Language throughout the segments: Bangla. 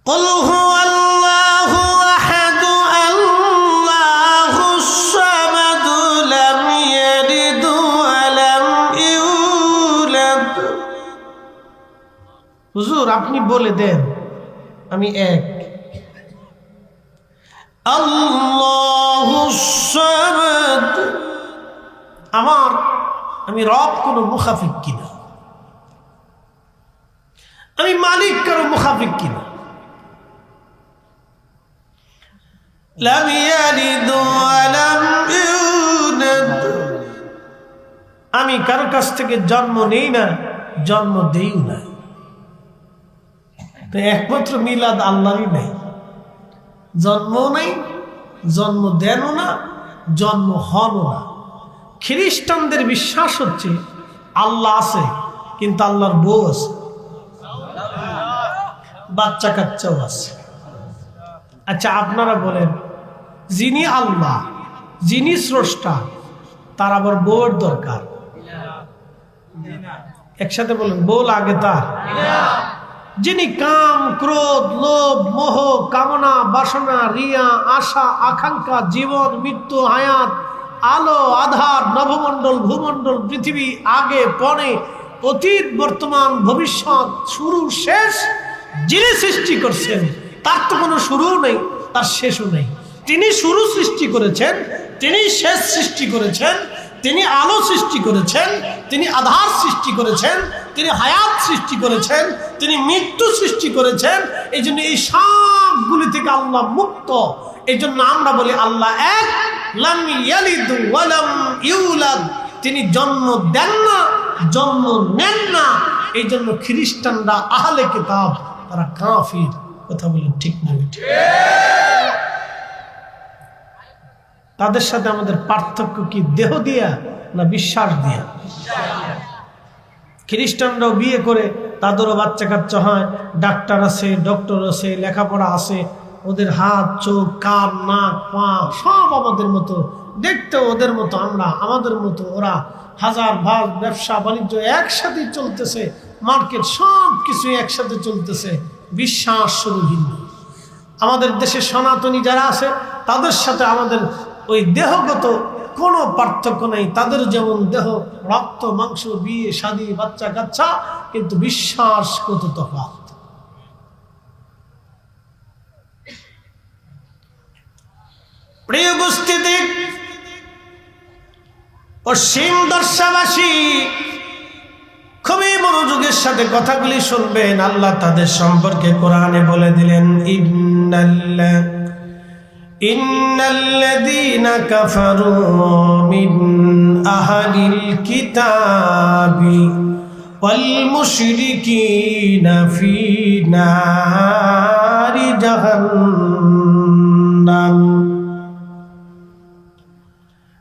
কুল হুয়াল্লাহু আহাদ আল্লাহুস সামাদ লাম ইয়ালিদ ওয়া লাম ইউলাদ। হুজুর আপনি বলে দেন আমি এক। আল্লাহুস সামাদ, আমি রব কোন মুখাফিক কিনা, আমি মালিক কারো মুখাফিক কিনা। লাম ইয়ালিদ ওয়া লাম ইউলাদ, আমি কারো কাছ থেকে জন্ম নেই না, জন্ম দেইও না। তো একমাত্র মিলাদ আল্লাহরই নাই, জন্ম নেই, জন্ম দেনও না, জন্ম হনও না। খ্রিস্টানদের বিশ্বাস হচ্ছে আল্লাহ আছে, কিন্তু আল্লাহর বউ আছে, বাচ্চা কাচ্চাও আছে। আচ্ছা আপনারা বলেন, যিনি আল্লাহ, যিনি স্রষ্টা, তার আবার বউয়ের দরকার? একসাথে বলেন, বউ লাগে তার? যিনি কাম, ক্রোধ, লোভ, মোহ, কামনা, বাসনা, রিয়া, আশা, আকাঙ্ক্ষা, জীবন, মৃত্যু, হায়াত, আলো, আধার, নভমণ্ডল, ভূমণ্ডল, পৃথিবী, আগে পরে, অতীত, বর্তমান, ভবিষ্যৎ, শুরু শেষ, যিনি সৃষ্টি করছেন তার তো কোনো শুরুও নেই, তার শেষও নেই। তিনি শুরু সৃষ্টি করেছেন, তিনি শেষ সৃষ্টি করেছেন, তিনি আলো সৃষ্টি করেছেন, তিনি আধার সৃষ্টি করেছেন, তিনি হায়াত সৃষ্টি করেছেন, তিনি মৃত্যু সৃষ্টি করেছেন। এই জন্য এই সবগুলি থেকে আল্লাহ মুক্ত। এই জন্য আমরা বলি আল্লাহ এক, লাম ইয়ালিদ ওয়া লাম ইউলাদ, তিনি জন্ম দেন না, জন্ম নেন না। এই জন্য খ্রিস্টানরা আহলে কিতাব, তারা কাফির। কথা বলেন ঠিক না? তাদের সাথে আমাদের পার্থক্য কি দেহ দিয়া না বিশ্বাস দিয়া? খ্রিস্টানরাও বিয়ে করে, তাদেরও বাচ্চা কাচ্চা হয়, ডাক্তার আছে, ডক্টর আছে, লেখাপড়া আছে, ওদের হাত, চোখ, কান, নাক, পা সব আমাদের মতো, দেখতে ওদের মতো, আমরা আমাদের মতো, ওরা হাজার ভাগ ব্যবসা বাণিজ্য একসাথে চলতেছে, মার্কেট সব কিছু একসাথে চলতেছে, বিশ্বাস শুধু ভিন্ন। আমাদের দেশে সনাতনী যারা আছে তাদের সাথে আমাদের ওই দেহগত কোনো পার্থক্য নেই। তাদের যেমন দেহ, রক্ত, মাংস, বিয়ে শাদী, বাচ্চা কাচ্চা, কিন্তু বিশ্বাস কত তফাৎ। প্রিয় উপস্থিতি, পশ্চিম দর্শাবাসী খুবই মনোযোগের সাথে কথাগুলি শুনবেন। আল্লাহ তাদের সম্পর্কে কোরআনে বলে দিলেন, ইন্নাল্লাযীনা কাফারু মিন আহলিল কিতাবি ওয়াল মুশরিকিনা ফী নারি জাহান্নাম।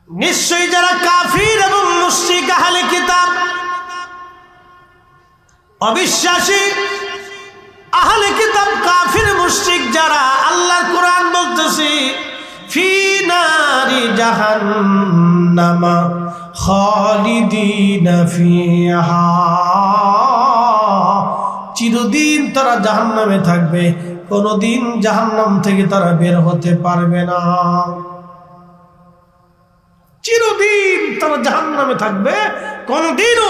নিশ্চয়ই যারা কাফির এবং মুশরিক, আহলে কিতাব, অবিশ্বাসী, আহলে কিতাব, কাফির, মুশরিক যারা, আল্লাহর কোরআন বলতেছে ফি নারি জাহান্নাম খালিদিনা ফিহা, চিরদিন তারা জাহান্নামে থাকবে, কোনদিন জাহান্নাম থেকে তারা বের হতে পারবে না। চিরদিন তারা জাহান্নামে থাকবে, কোনদিনও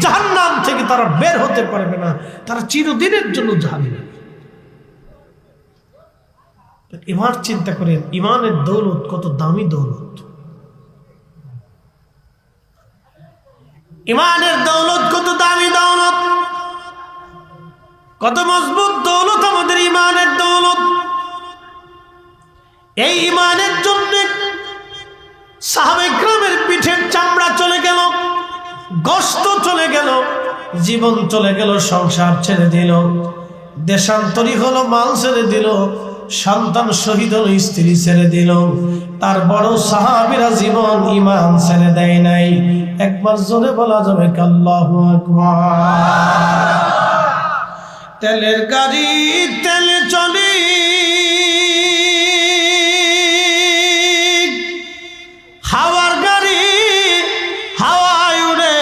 জাহান্নাম থেকে তারা বের হতে পারবে না, তারা চিরদিনের জন্য জাহান্নামে। এবার চিন্তা করেন, ইমানের দৌলত কত দামি দৌলত, ইমানের দৌলত কত দামি দৌলত, কত মজবুত দৌলত আমাদের ইমানের দৌলত। এই ইমানের জন্য সাহাবায়ে কেরামের পিঠের চামড়া চলে গেল, গোশত চলে গেল, জীবন চলে গেল, সংসার ছেড়ে দিল, দেশান্তরী হলো, মাল ছেড়ে দিল, সন্তান শহীদ হলো, স্ত্রী ছেড়ে দিল। তার বড় সাহাবীরা জীবন ঈমান ছেড়ে দেয় নাই। একবার জোরে বলা যাবে আল্লাহু আকবার। তেলের গাড়ি তেলে চলে, হাওয়ার গাড়ি হাওয়ায় উড়ে,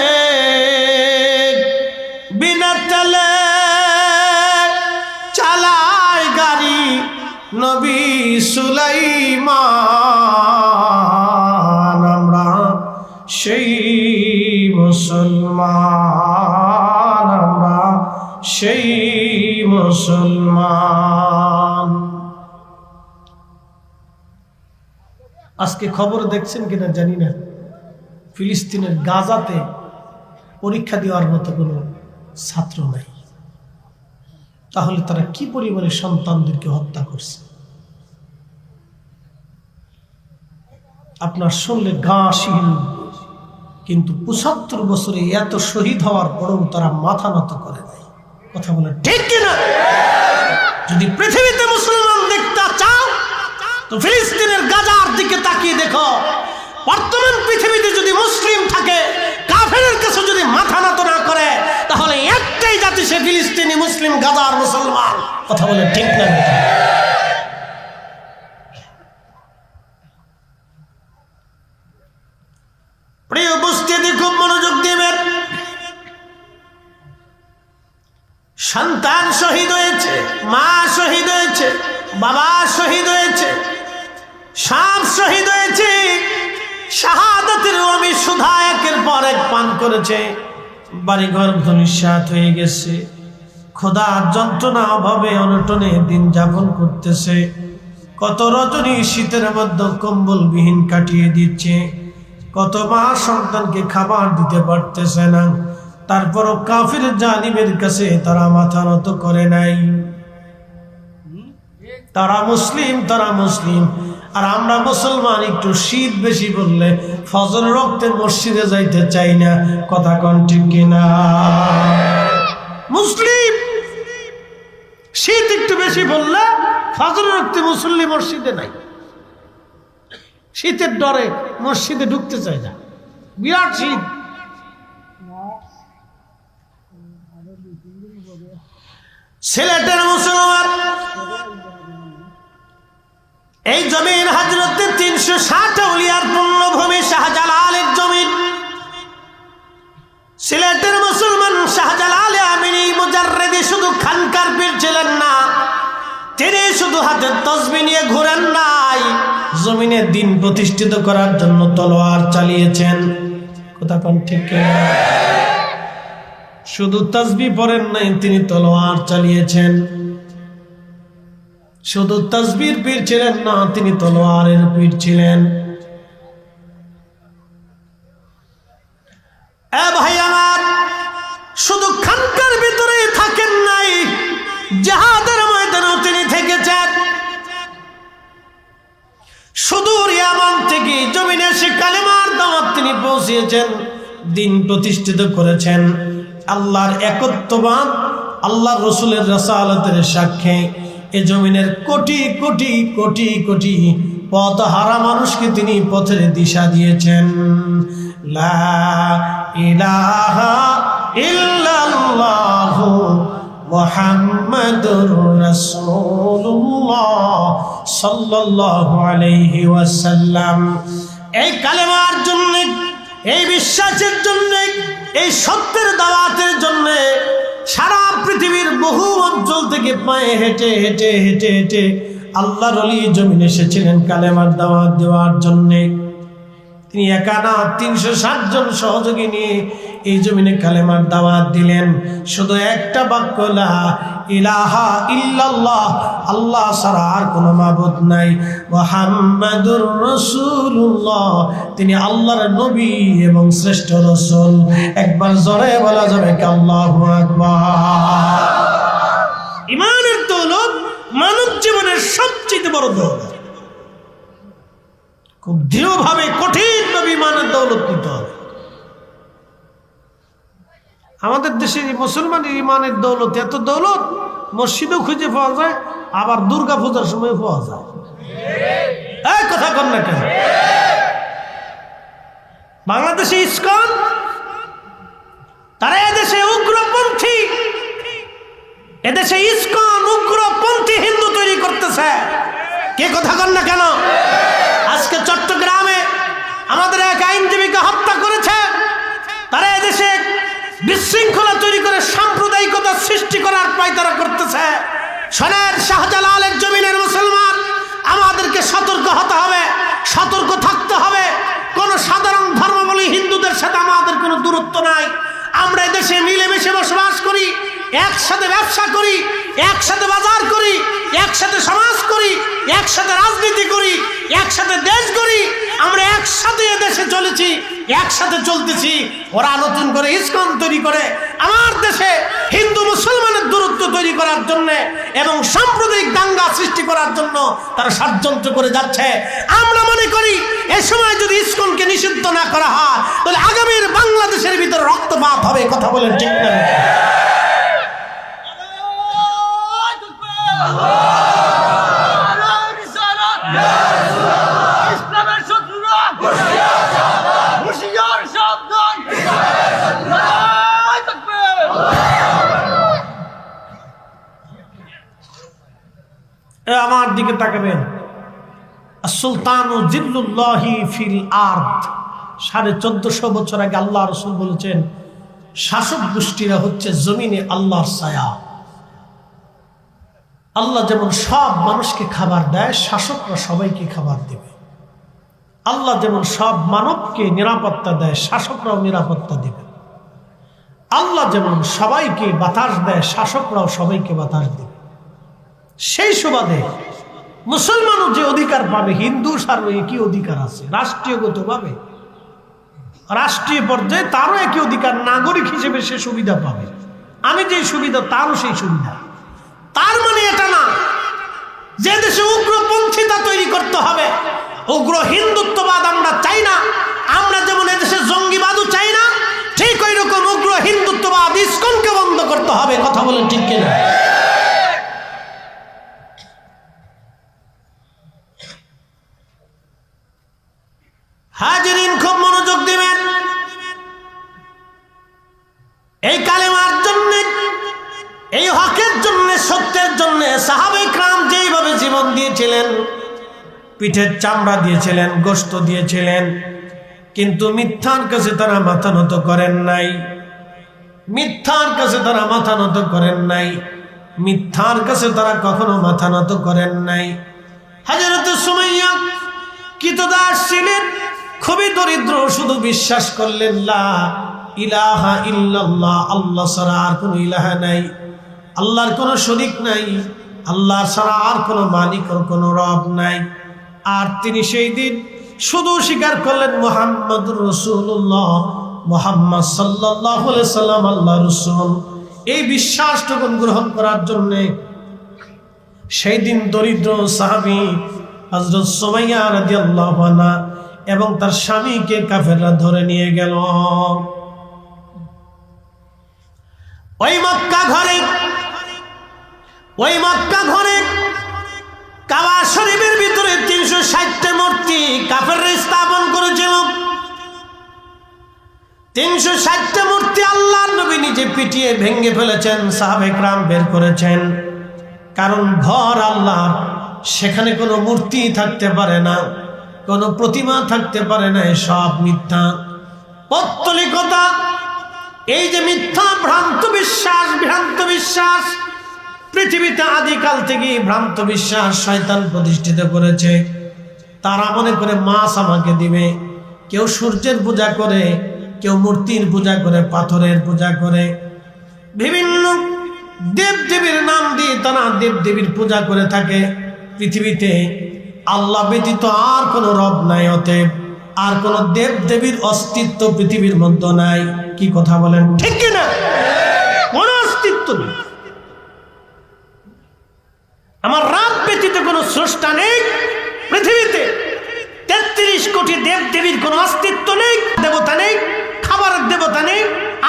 বিনা তেলে চালায় গাড়ি নবী সুলাইমান, আমরা সেই মুসলমান, আমরা সেই মুসলমান। আজকে খবর দেখছেন কিনা জানি না, ফিলিস্তিনের গাজাতে পরীক্ষা দেওয়ার মতো কোনো ছাত্র নাই। তাহলে তারা কি পরিমাণে সন্তানদেরকে হত্যা করছে আপনার শুনলে গা শিহীন। কিন্তু ৭৫ বছরে এত শহীদ হওয়ার পরেও তারা মাথা নত করে নাই। কথা বলে ঠিক কিনা? যদি পৃথিবীতে মুসলমান দেখতে চাও তো ফিলিস্তিনের গাজার দিকে তাকিয়ে দেখো। বর্তমান পৃথিবীতে যদি মুসলিম থাকে, কাফেরের কাছে যদি মাথা নত না করে, তাহলে একটাই জাতি, সে ফিলিস্তিনি মুসলিম, গাজার মুসলমান। কথা বলে ঠিক না? প্রিয় উপস্থিতি, খুব মনোযোগ দিবেন। সন্তান শহীদ হয়েছে, মা শহীদ হয়েছে, বাবা শহীদ হয়েছে, সব শহীদ হয়েছে। শাহাদাতের আমি সুধা একের পর এক পান করেছে, বাড়িঘর ধূলিসাৎ হয়ে গেছে, ক্ষুধার যন্ত্রণা অভাবে অনটনে দিন যাপন করতেছে। কত রজনী শীতের মধ্যে কম্বলবিহীন কাটিয়ে দিচ্ছে, কত মা সন্তানকে খাবার দিতে পারতেছে না। তারপরও কাফির জালিমের কাছে তারা মাথা নত করে নাই। তারা মুসলিম, তারা মুসলিম। আর আমরা মুসলমান একটু শীত বেশি বললে ফজর রক্তে মসজিদে যাইতে চাই না। কথা কোন ঠিক কিনা? মুসলিম শীত একটু বেশি বললে ফজর রক্তে মুসল্লি মসজিদে নাই, শীতের ডরে মসজিদে ঢুকতে চায় না। বিরাট শীত। সিলেটের মুসলমান এই জমিন হযরত ৩৬০ আউলিয়ার পুণ্যভূমি শাহজালালের জমিন। সিলেটের মুসলমান শাহজালাল আমিনী মুজাররিদি শুধু খানকার পীর ছিলেন না, তিনি শুধু হাতে তসবিহ নিয়ে ঘুরেন নাই, জমিনে দিন প্রতিষ্ঠিত করার জন্য তলোয়ার চালিয়েছেন। কথা কোন ঠিক? শুধু তাসবিহ পড়েন নাই, তিনি তলোয়ার চালিয়েছেন। শুধু তাসবিহর পীর ছিলেন না, তিনি তলোয়ারের পীর ছিলেন। এ ভাই আমার, শুধু খানকার ভিতরে থাকেন নাই, জিহাদের ময়দানেও তিনি থেকেছেন। সুদূর ইয়ামান থেকে জমিনে এসে কালেমার দাওয়াত তিনি পৌঁছিয়েছেন, দিন প্রতিষ্ঠিত করেছেন। আল্লাহর একত্ববাদ, আল্লাহর রাসূলের রাসালাতের সাক্ষ্যে এ জমিনের কোটি কোটি কোটি কোটি পথহারা মানুষকে তিনি পথের দিশা দিয়েছেন। লা ইলাহা ইল্লাল্লাহু মুহাম্মাদুর রাসূলুল্লাহ সাল্লাল্লাহু আলাইহি ওয়াসাল্লাম। এই কালেমার জন্য, এই বিশ্বাসের জন্য, এই সত্যের দাওয়াতের জন্য সারা পৃথিবীর বহু অঞ্চল থেকে পায়ে হেঁটে হেঁটে হেঁটে হেঁটে আল্লাহর ওলি জমিনে এসেছিলেন কালেমার দাওয়াত দেওয়ার জন্য। তিনি একা না, ৩৬০ জন সহযোগী নিয়ে এই জমিনে কালেমার দাওয়াত দিলেন। শুধু একটা বাক্য, লা ইলাহা ইল্লাল্লাহ, আল্লাহ ছাড়া আর কোনো মাবুদ নাই, মুহাম্মাদুর রাসূলুল্লাহ, তিনি আল্লাহর নবী এবং শ্রেষ্ঠ রাসূল। একবার জোরে বলা যাবে কি আল্লাহু আকবার? ঈমানের দৌলত মানব জীবনের সবচেয়ে বড় দৌলত। খুব দৃঢ়ভাবে, কঠিনভাবে ঈমানের দৌলত নিতে হবে। আমাদের দেশে মুসলমানের ঈমানের দৌলত, এত দৌলত মসজিদেও খুঁজে পাওয়া যায়, আবার দুর্গা পূজার সময় পাওয়া যায়। এই কথা কন না কেন? বাংলাদেশে ইসকন, তারা এদেশে উগ্রপন্থী, এদেশে ইসকন উগ্রপন্থী হিন্দু তৈরি করতেছে। কে কথা কন না কেন? আজকে চট্টগ্রামে আমাদের এক আইনজীবীকে হত্যা করেছে। তারা এদেশে বিশৃঙ্খলা তৈরি করে সাম্প্রদায়িকতা সৃষ্টি করার পায়তারা করতেছে। শোনেন, শাহজালালের জমিনের মুসলমান, আমাদেরকে সতর্ক হতে হবে, সতর্ক থাকতে হবে। কোন সাধারণ ধর্মাবলী হিন্দুদের সাথে আমাদের কোনো দূরত্ব নাই। আমরা দেশে মিলেমিশে বসবাস করি, একসাথে ব্যবসা করি, একসাথে বাজার করি, একসাথে সমাজ করি, একসাথে রাজনীতি করি, একসাথে দেশ করি। আমরা একসাথে দেশে চলেছি, একসাথে চলতেছি। ওরা নতুন করে ইসকন তৈরি করে আমার দেশে হিন্দু মুসলমানের দূরত্ব তৈরি করার জন্য এবং সাম্প্রদায়িক দাঙ্গা সৃষ্টি করার জন্য তারা ষড়যন্ত্র করে যাচ্ছে। আমরা মনে করি এই সময় যদি ইসকনকে নিষিদ্ধ না করা হয় তাহলে আগামীর বাংলাদেশের ভিতরে রক্তপাত হবে। কথা বলেন ঠিক না? আমার দিকে তাকাবেন। সুলতান জিল্লুল্লাহি ফিল আরদ, 1450 বছর আগে আল্লাহ রাসূল বলেছেন শাসক গোষ্ঠীরা হচ্ছে জমিনে আল্লাহর ছায়া। আল্লাহ যেমন সব মানুষকে খাবার দেয়, শাসকরা সবাইকে খাবার দেবে। আল্লাহ যেমন সব মানবকে নিরাপত্তা দেয়, শাসকরাও নিরাপত্তা দেবে। আল্লাহ যেমন সবাইকে বাতাস দেয়, শাসকরাও সবাইকে বাতাস দেবে। সেই সুবাদে মুসলমানও যে অধিকার পাবে, হিন্দু সারও একই অধিকার আছে। রাষ্ট্রীয়গতভাবে রাষ্ট্রীয় পর্যায়ে তারও একই অধিকার, নাগরিক হিসেবে সে সুবিধা পাবে। আমি যে সুবিধা তারও সেই সুবিধা। তার মানে এটা না যে দেশে উগ্রপন্থীতা তৈরি করতে হবে। উগ্র হিন্দুত্ববাদ আমরা চাই না। আমরা যেমন এদেশে জঙ্গিবাদও চাই না, ঠিক ওই রকম উগ্র হিন্দুত্ববাদ ইসকনকে বন্ধ করতে হবে। কথা বলেন ঠিক কিনা? হাজিরিন, খুব মনোযোগ দিবেন। এই কালেমার জন্য, এই হকের জন্য, সত্যের জন্য সাহাবায়ে কেরাম যেইভাবে জীবন দিয়েছিলেন, পিঠের চামড়া দিয়েছিলেন, গোশত দিয়েছিলেন, কিন্তু মিথ্যার কাছে তারা মাথা নত করেন নাই। মিথ্যার কাছে তারা মাথা নত করেন নাই। মিথ্যার কাছে তারা কখনো মাথা নত করেন নাই। হযরত সুমাইয়া কৃতদাস ছিলেন, খুবই দরিদ্র, শুধু বিশ্বাস করলেন লা ইলাহা ইল্লাল্লাহ, আল্লাহ ছাড়া আর কোনো ইলাহা নাই, আল্লাহর কোনো শরীক নাই, আল্লাহ ছাড়া আর কোনো মালিক ও কোনো রব নাই। আর তিনি সেই দিন শুধু স্বীকার করলেন মুহাম্মদুর রাসূলুল্লাহ, মুহাম্মদ সাল্লাল্লাহু আলাইহি সাল্লাম আল্লাহর রাসূল। এই বিশ্বাসটুকু গ্রহণ করার জন্য সেই দিন দরিদ্র সাহাবী হযরত সুমাইয়া রাদিয়াল্লাহু আনহা এবং তার স্বামীকে কাফেররা ধরে নিয়ে গেল। ওই মক্কা ঘরে কাবা শরীফের ভিতরে 360টা মূর্তি কাফেররা স্থাপন করেছিল। 360টা মূর্তি আল্লাহর নবী নিজে পিটিয়ে ভেঙে ফেলেছেন, সাহাবায়ে কেরাম বের করেছেন। কারণ ঘর আল্লাহর, সেখানে কোনো মূর্তি থাকতে পারে না, কোনো প্রতিমা থাকতে পারে না। সব মিথ্যা, পৌত্তলিকতা। এই যে মিথ্যা, ভ্রান্ত বিশ্বাস পৃথিবীতে আদিকাল থেকে ভ্রান্ত বিশ্বাস শয়তান প্রতিষ্ঠিত করেছে। তারা মনে করে মাছ আমাকে দিবে। কেউ সূর্যের পূজা করে, কেউ মূর্তির পূজা করে, পাথরের পূজা করে, বিভিন্ন দেবদেবীর নাম দিয়ে তারা দেবদেবীর পূজা করে থাকে। পৃথিবীতে আল্লাহ ব্যতীত আর কোনো রব নাই, অতএব আর কোনো দেবদেবীর অস্তিত্ব পৃথিবীর মধ্যে নাই। কি কথা বলেন ঠিক কিনা? কোনো অস্তিত্ব নেই। আমার রব ব্যতীত কোনো স্রষ্টা নেই পৃথিবীতে। 33 কোটি দেবদেবীর কোনো অস্তিত্ব নেই। দেবতা নেই, খাবারের দেবতা নেই,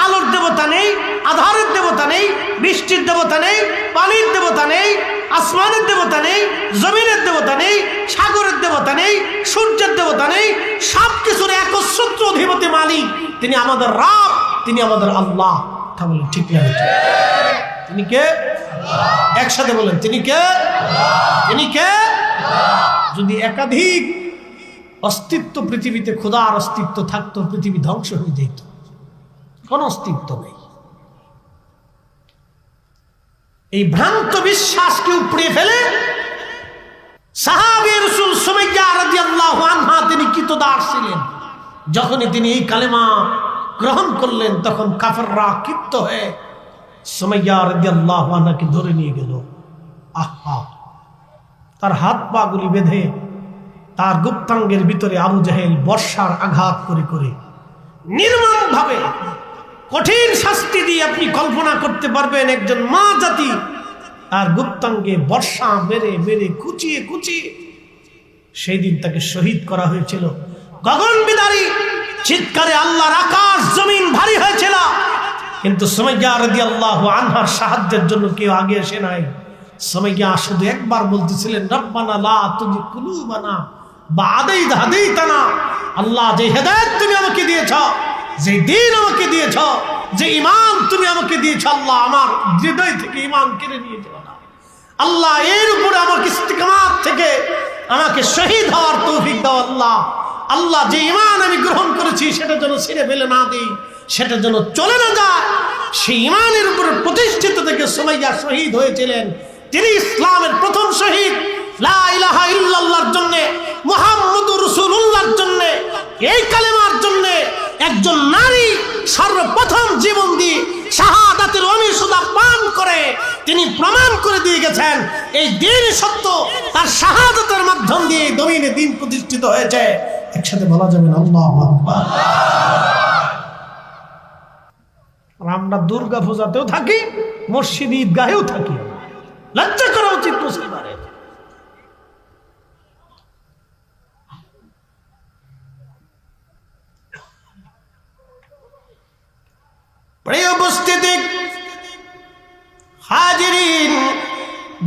আলোর দেবতা নেই, আধারের দেবতা নেই, বৃষ্টির দেবতা নেই, পানির দেবতা নেই, আসমানের দেবতা নেই, জমিনের দেবতা নেই, সাগরের দেবতা নেই, সূর্যের দেবতা নেই। সব কিছুর একচ্ছত্র অধিপতি মালিক তিনি আমাদের রব, তিনি আমাদের আল্লাহ। তা বলেন ঠিক না? তিনি কে? একসাথে বলেন, তিনি কে? তিনি কে? যদি একাধিক অস্তিত্ব পৃথিবীতে, খোদার অস্তিত্ব থাকতো, পৃথিবী ধ্বংস হয়ে যেত। কোন অস্তিত্ব নেই। এই ভ্রান্ত বিশ্বাসকে উপড়িয়ে ফেলে সাহাবী রাসূল সুমাইয়া রাদিয়াল্লাহু আনহা তিনি কৃতদাস ছিলেন। যখনই তিনি এই কালেমা গ্রহণ করলেন তখন কাফেররা ক্ষিপ্ত হয়ে সুমাইয়া রাদিয়াল্লাহু আনহাকে ধরে নিয়ে গেল। আহা, তার হাত পা গুলি বেঁধে তার গুপ্তাঙ্গের ভিতরে আবু জাহেল বর্ষার আঘাত করে করে নির্মম ভাবে কঠিন শাস্তি দিয়ে আপনি কল্পনা করতে পারবেন একজন মা জাতি আর গুপ্তাঙ্গে বর্ষা মেরে মেরে কুচিয়ে কুচিয়ে সেই দিন তাকে শহীদ করা হয়েছিল। গগন বিদারী চিৎকারে আল্লাহর আকাশ জমিন ভারী হয়েছিল, কিন্তু সুমাইয়া রাদিয়াল্লাহু আনহার সাহায্যের জন্য কেউ আগে এসে নাই। সুমাইয়া শুধু একবার বলতেছিলেন, রব্বানা লা তুযিগ কুলুবানা বা'দা ইয হাদাইতানা। আল্লাহ, যে হেদায়েত তুমি আমাকে দিয়েছ, যে দ্বীন আমাকে দিয়েছ, যে ঈমান তুমি আমাকে দিয়েছ, আল্লাহ আমার হৃদয় থেকে ঈমান কেড়ে নিয়ে যাও না। আল্লাহ, এর উপরে আমার ইস্তিকামাত থেকে আমাকে শহীদ হওয়ার তৌফিক দাও। আল্লাহ, আল্লাহ যে ঈমান আমি গ্রহণ করেছি সেটা যেন ছিঁড়ে ফেলে না দিই, সেটা যেন চলে না যায়। সেই ঈমানের উপরে প্রতিষ্ঠিত থেকে সুমাইয়া শহীদ হয়েছিলেন। তিনি ইসলামের প্রথম শহীদ। লা ইলাহা ইল্লাল্লাহর জন্য, মুহাম্মদুর রাসূলুল্লাহর জন্য, এই কালেমার জন্য একজন নারী সর্বপ্রথম জীবন দিয়ে শাহাদাতের অমিশদা পান করে তিনি প্রমাণ করে দিয়ে গেছেন এই দ্বীন সত্য। তার শাহাদাতের মাধ্যম দিয়ে জমিনে দ্বীন প্রতিষ্ঠিত হয়েছে। একসাথে বলা যাবে না আল্লাহু আকবার। আমরা দুর্গা পূজাতেও থাকি, মসজিদ ঈদগাহেও থাকি। লজ্জা করা উচিত মুসলমানের। প্রিয় উপস্থিতি হাজিরিন,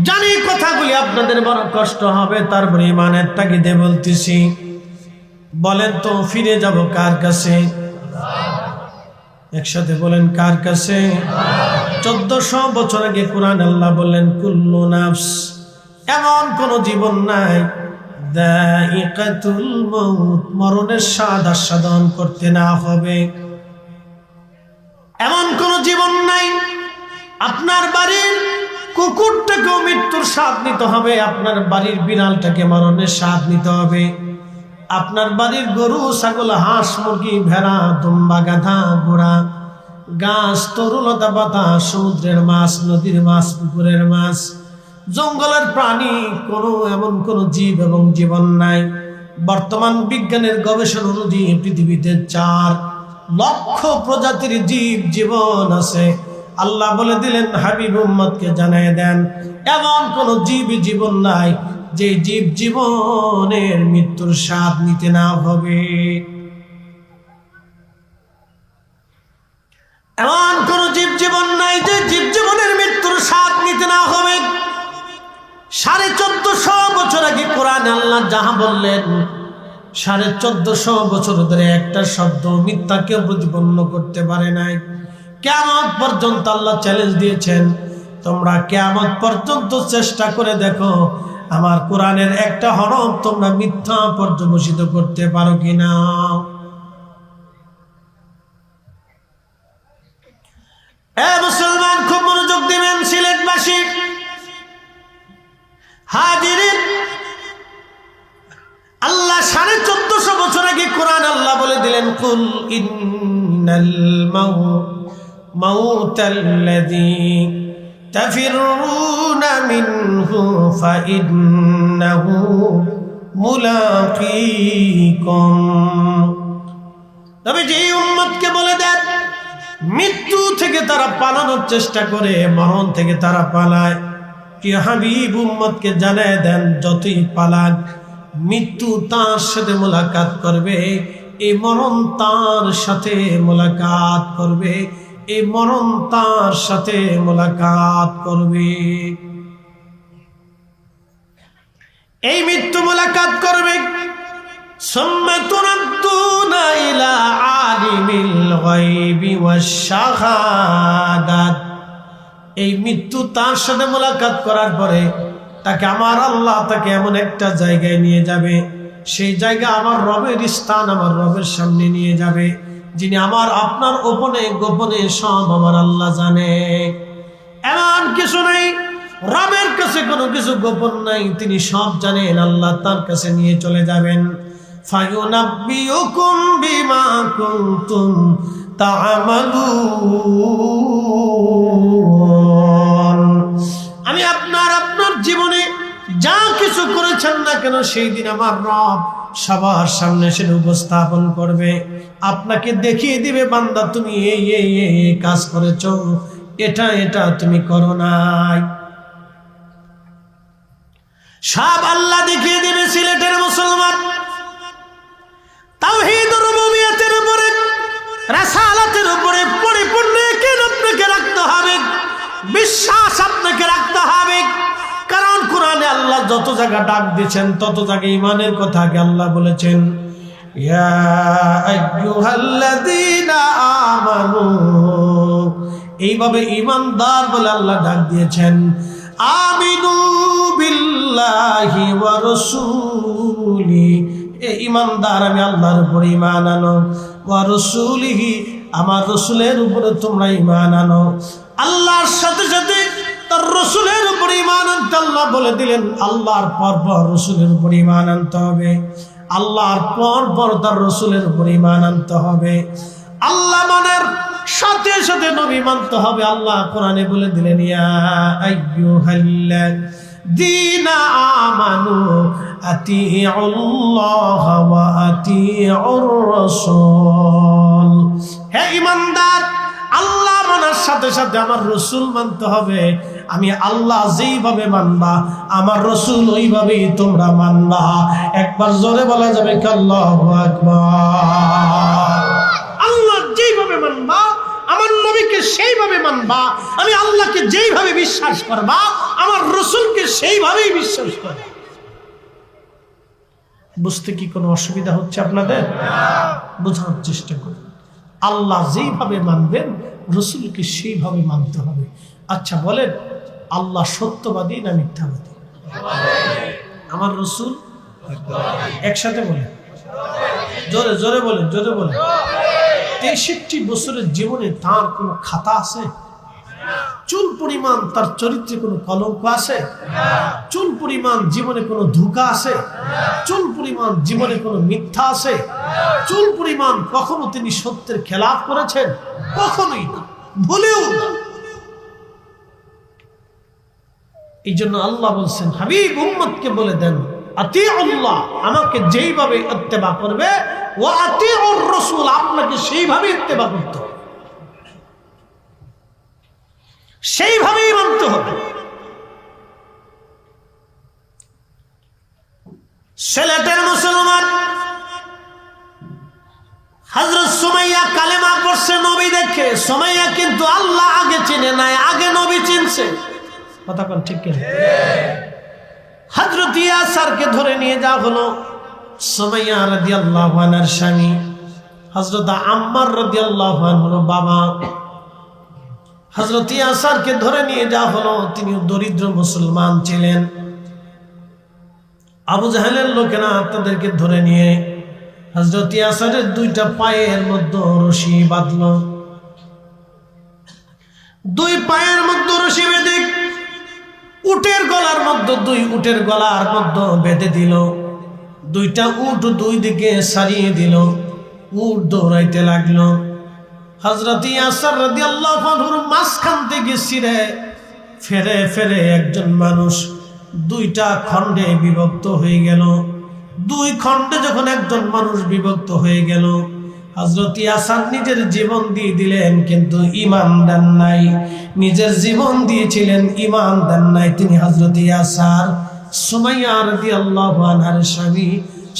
জানি কথাগুলি আপনাদের বড় কষ্ট হবে, তারপরে ইমানের তাগিদে বলতেছি। বলেন তো ফিরে যাব কার কাছে? একসাথে বলেন কার কাছে? 1400 বছর আগে কোরআন আল্লাহ বললেন, কুল্লু নাফস, এমন কোন জীবন নাই, যায়িকাতুল মাউত, মরণের স্বাদ আস্বাদন করতে না হবে। এমন কোন জীবন নাই। আপনার বাড়ির কুকুরটাকেও মৃত্যুর স্বাদ নিতে হবে, আপনার বাড়ির বিড়ালটাকে মরণের স্বাদ নিতে হবে, আপনার বাড়ির গরু ছাগল হাঁস মুরগি ভেড়া দুম্বা গাধা ঘোড়া গাছ তরুলতা পাতা সমুদ্রের মাছ নদীর মাছ পুকুরের মাছ জঙ্গলের প্রাণী এমন কোন জীব এবং জীবন নাই। বর্তমান বিজ্ঞানের গবেষণা অনুযায়ী পৃথিবীতে 4 লক্ষ প্রজাতির জীব জীবন আছে। আল্লাহ বলে দিলেন, হাবিব উম্মতকে জানিয়ে দেন, এমন কোন জীব জীবন নাই যে জীব জীবনের মৃত্যুর স্বাদ নিতে না হবে। এমন কোন জীব জীবন নাই যে জীব জীবনের মৃত্যুর স্বাদ নিতে না হবে। 1450 বছর আগে কোরআন আল্লাহ যাহা বললেন, 1450 বছর ধরে একটা শব্দ মিথ্যা কেউ প্রতিপন্ন করতে পারে নাই। কিয়ামত পর্যন্ত আল্লাহ চ্যালেঞ্জ দিয়েছেন, তোমরা কিয়ামত পর্যন্ত চেষ্টা করে দেখো আমার কোরআনের একটা হরফ তোমরা মিথ্যা পর্যবসিত করতে পারো কিনা। মুসলমান খুব মনোযোগ দিবেন, সিলেটবাসী হাজিরিন, আল্লাহ 1450 বছর আগে কোরআন আল্লাহ বলে দিলেন, কুল ইন্নাল মাউতাল্লাযী তাফিরুনা মিনহু ফাইন্নাহু মুলাকীকুম। তবে যে উম্মতকে বলে দেন মৃত্যু থেকে তারা পালানোর চেষ্টা করে, মরণ থেকে তারা পালায়, কি হাবিব উম্মতকে জানায় দেন যতই পালাক মৃত্যু তার সাথে মোলাকাত করবে, এই মরণ তার সাথে মোলাকাত করবে, এই মরণ তার সাথে মোলাকাত করবে। এই মৃত্যু মোলাকাত করবে। সুম্মা তুরাদ্দুনা ইলা আলিমিল গায়বি ওয়াশ শাহাদাত। এই মৃত্যু তার সাথে মোলাকাত করার পরে তাকে আমার আল্লাহ তাকে এমন একটা জায়গায় নিয়ে যাবে, সেই জায়গা আমার রবের স্থান, আমার রবের সামনে নিয়ে যাবে, যিনি আমার আপনার গোপনে গোপনে সব আমার আল্লাহ জানে। এমন কিছু নাই রবের কাছে কোনো কিছু গোপন নাই, তিনি সব জানেন। আল্লাহ তার কাছে নিয়ে চলে যাবেন। ফায়ুনাব্বিউকুম বিমা কুনতুম তা'মালুন। আমি আপনার জীবনে যা কিছু করেছেন না কেন, সেই দিন আমার রব সবার সামনে সেটা উপস্থাপন করবে। আপনাকে দেখিয়ে দিবে, বান্দা তুমি এই এই এই কাজ করেছ, এটা এটা তুমি করো নাই। সব আল্লাহ দেখিয়ে দিবে। সিলেটের মুসলমান তাওহীদ রুবুবিয়তের উপরে, রাসালাতের উপরে পরিপূর্ণ ইয়াকিন আপনাকে রাখতে হবে, বিশ্বাস আপনাকে রাখতে হবে। কারণ কোরআনে আল্লাহ যত জায়গা ডাক দিয়েছেন তত জায়গায় ঈমানের কথা আগে আল্লাহ বলেছেন। ইয়া আইয়ুহাল্লাযীনা আমানু, এইভাবে ঈমানদার বলে আল্লাহ ডাক দিয়েছেন। আমিনু বিল্লাহি ওয়া রাসূলি, ঈমানদার আমি আল্লাহর উপর ঈমান আনো। ওয়া রাসূলিহি, আমার রাসূলের উপরে তোমরা ঈমান আনো। আল্লাহর সাথে সাথে তার রাসূলের উপর ঈমান আনতে আল্লাহ বলে দিলেন। আল্লাহর পর পর রাসূলের উপর ঈমান আনতে হবে, আল্লাহর পর পর তার রাসূলের উপর ঈমান আনতে হবে। আল্লাহ মানের সাথে সাথে নবী মানতে হবে। আল্লাহ কোরআনে বলে দিলেন, ইয়া আইয়ুহাল্লাযীনা আমানু আতিউল্লাহ ওয়া আতিউর রাসূল। হে ঈমানদার, আল্লাহ মানার সাথে সাথে আমার রাসূল মানতে হবে। আমি আল্লাহ যেইভাবে মানবা, আমার রাসূল ওইভাবেই তোমরা মানবা। একবার জোরে বলা যাবে কি আল্লাহু আকবার। আল্লাহ যেইভাবে মানবা, আমার নবীকে সেইভাবে মানবা। আমি আল্লাহকে যেইভাবে বিশ্বাস করবা, আমার রাসূলকে সেইভাবেই বিশ্বাস করবা। বুঝতে কি কোনো অসুবিধা হচ্ছে আপনাদের? বোঝার চেষ্টা করুন। আল্লাহ যেইভাবে মানবেন, রাসূলকে সেইভাবে মানতে হবে। আচ্ছা বলেন, আল্লাহ সত্যবাদী না মিথ্যাবাদী? আমার রাসূল একসাথে বলেন, জোরে জোরে বলেন, জোরে বলেন। 63 বছরের জীবনে তার কোনো খাতা আছে? চুল পরিমাণ তার চরিত্রে কোনো কলঙ্ক আছে? চুল পরিমাণ জীবনে কোনো ধোঁকা আছে? চুল পরিমাণ জীবনে কোনো মিথ্যা আছে? চুল পরিমাণ কখনো তিনি সত্যের খেলাফ করেছেন? কখনোই না, ভুলেও না। এই জন্য আল্লাহ বলছেন, হাবিব উম্মতকে বলে দেন, আতিউল্লাহ, আমাকে যেইভাবে ইত্তেবা করবে, ওয়া আতিউর রাসূল, আপনাকে সেইভাবে ইত্তেবা করতে হবে, সেইভাবেই মানতে হবে। সিলেটের মুসলমান হযরত সুমাইয়া কালেমা পড়ছে নবী দেখে। সুমাইয়া কিন্তু আল্লাহ আগে চিনে নাই, আগে নবী চিনছে। কথা কোন ঠিক কিনা? হযরত ইয়াসারকে ধরে নিয়ে যাওয়া হলো। সুমাইয়া রাদিয়াল্লাহু আনহার স্বামী হযরত আম্মার রাদিয়াল্লাহু আনহুর বাবা। হযরত ইয়াসারকে ধরে নিয়ে যাওয়া হলো। তিনি দরিদ্র মুসলমান ছিলেন। আবু জাহেলের লোকেরা তাদেরকে ধরে নিয়ে হযরত ইয়াসারের 2টা পায়ের মধ্যে রশি বাঁধল। 2 পায়ের মধ্যে রশি বেঁধে উটের গলার মধ্যে, 2 উটের গলার মধ্যে বেঁধে দিল। 2টা উট 2 দিকে সারিয়ে দিল। উট দৌড়াইতে লাগলো। হযরত ইয়াসার রাদিয়াল্লাহু আনহুর মাঝখান থেকে ছিঁড়ে ফেরে ফেরে একজন মানুষ 2টা খণ্ডে বিভক্ত হয়ে গেল। 2 খণ্ডে যখন একজন মানুষ বিভক্ত হয়ে গেল, হযরত ইয়াসার নিজের জীবন দিয়ে দিলেন, কিন্তু ঈমান দেন নাই। নিজের জীবন দিয়েছিলেন, ঈমান দেন নাই। তিনি হযরত ইয়াসার সুমাইয়া রাদিয়াল্লাহু আনহার স্বামী,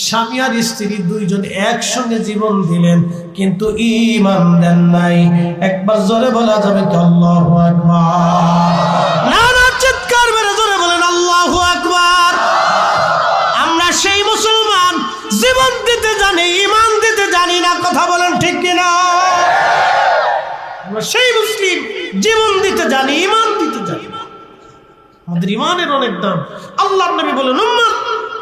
স্বামী আর স্ত্রী 2 জন একসঙ্গে জীবন দিলেন, কিন্তু ঈমান দেন নাই। একবার জোরে বলা যাবে কি আল্লাহু আকবার? নানা চিৎকার মেরে জোরে বলেন আল্লাহু আকবার। আমরা সেই মুসলমান, জীবন দিতে জানি, ঈমান দিতে জানি না। কথা বলেন ঠিক কিনা? আমরা সেই মুসলিম, জীবন দিতে জানি, ঈমান দিতে জানি না। আমাদের ঈমানের অনেক দাম। আল্লাহর নবী বলেন, উম্মত,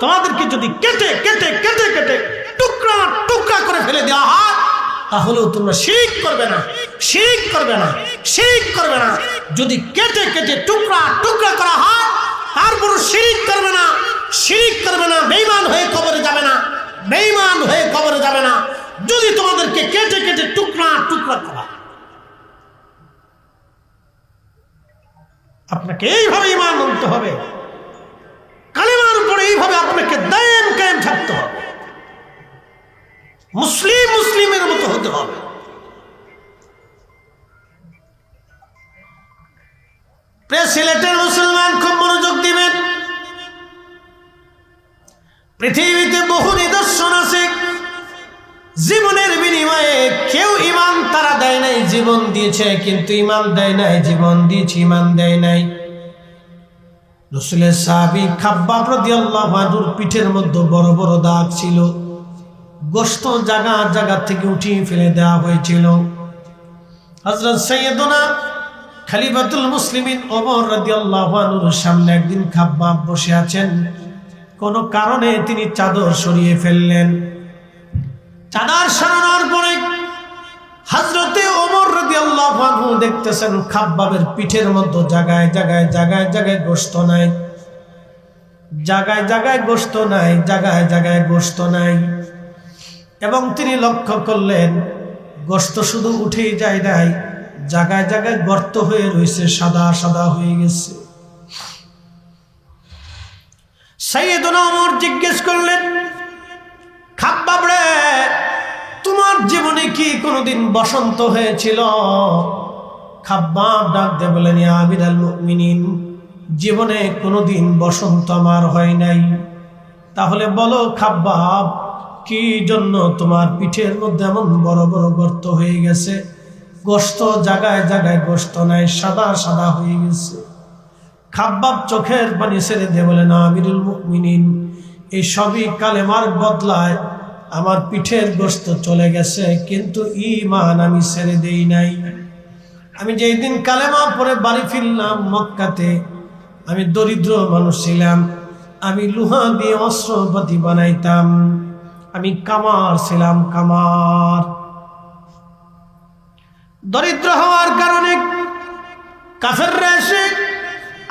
তোমাদেরকে যদি কেটে কেটে কেটে কেটে টুকরা টুকরা করে ফেলে দেওয়া হয়, তাহলেও তোমরা শিরক করবে না, শিরক করবে না, শিরক করবে না। যদি কেটে কেটে টুকরা টুকরা করা হয় তারপর শিরক করবে না, শিরক করবে না, বেঈমান হয়ে কবরে যাবে না, বেঈমান হয়ে কবরে যাবে না। যদি তোমাদেরকে কেটে কেটে টুকরা টুকরা করা, আপনাকে এইভাবে ঈমান আনতে হবে, কালেমার উপরে এইভাবে আপনাকে দায়েম কায়েম থাকতে হবে, মুসলিম মুসলিমের মতো হতে হবে। সিলেটের মুসলমান খুব মনোযোগ দিবেন। পৃথিবীতে বহু নিদর্শন আছে, জীবনের বিনিময়ে কেউ ঈমান তারা দেয় নাই, জীবন দিয়েছে কিন্তু ঈমান দেয় নাই, জীবন দিয়েছে ঈমান দেয় নাই। রাসূলের সাহাবী খাব্বাব রাদিয়াল্লাহু আনহুর পিঠের মধ্যে বড় বড় দাগ ছিল, গোশত জায়গা জায়গা থেকে উঠিয়ে ফেলে দেওয়া হয়েছিল। হযরত সাইয়্যিদুনা খলিফাতুল মুসলিমিন ওমর রাদিয়াল্লাহু আনহুর সামনে একদিন খাব্বাব বসে আছেন, কোন কারণে তিনি চাদর সরিয়ে ফেললেন। চাদর সরানোর পরে হযরতে ওমর রাদিয়াল্লাহু আনহু দেখতেছেন খাব্বাবের পিঠের মধ্যে জায়গায় জায়গায় জায়গায় জায়গায় গোশত নাই, জায়গায় জায়গায় গোশত নাই, জায়গায় জায়গায় গোশত নাই। এবং তিনি লক্ষ্য করলেন গোশত শুধু উঠেই যায় নাই, জায়গায় জায়গায় গর্ত হয়ে রয়েছে, সাদা সাদা হয়ে গেছে। সাইয়েদুনা ওমর জিজ্ঞেস করলেন, খাব্বাব রে, তোমার জীবনে কি কোনোদিন বসন্ত হয়েছিল? খাব্বাব ডাক দিয়ে বলেন, ইয়া আমিরাল মুমিনিন, জীবনে কোনোদিন বসন্ত আমার হয় নাই। তাহলে বলো খাব্বাব, কি জন্য তোমার পিঠের মধ্যে এমন বড় বড় গর্ত হয়ে গেছে, গোশত জায়গায় জায়গায় গোশত নাই, সাদা সাদা হয়ে গেছে? খাব্বাব চোখের পানি ছেড়ে দিয়ে বলেন, আমিরুল মুমিনিন, এই সবই কালেমার বদলায় আমার পিঠের গোশত চলে গেছে, কিন্তু ঈমান আমি ছেড়ে দেই নাই। আমি যেই দিন কালেমা পড়ে বাড়ি ফিরলাম মক্কাতে, আমি দরিদ্র মানুষ ছিলাম, আমি লোহা দিয়ে অস্ত্রপাতি বানাইতাম, আমি কামার ছিলাম, কামার। দরিদ্র হওয়ার কারণে কাফেররা এসে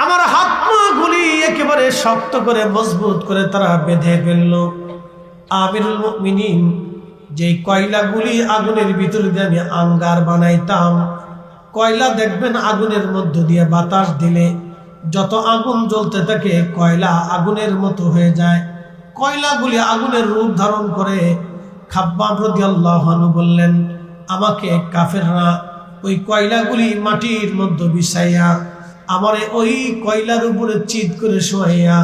আমার হাত পা গুলি একেবারে শক্ত করে মজবুত করে তারা বেঁধে ফেলল। আমিরুল মুমিনিন, যেই কয়লাগুলি আগুনের ভিতর দিয়ে আমি আঙ্গার বানাইতাম, কয়লা দেখবেন আগুনের মধ্য দিয়ে বাতাস দিলে যত আগুন জ্বলতে থাকে কয়লা আগুনের মতো হয়ে যায়, কয়লাগুলি আগুনের রূপ ধারণ করে। খাব্বাব রাদিয়াল্লাহু আনহু বললেন, আমাকে কাফেররা ওই কয়লাগুলি মাটির মধ্যে বিছাইয়া আমারে ওই কয়লার উপরে চিৎ করে শোয়াইয়া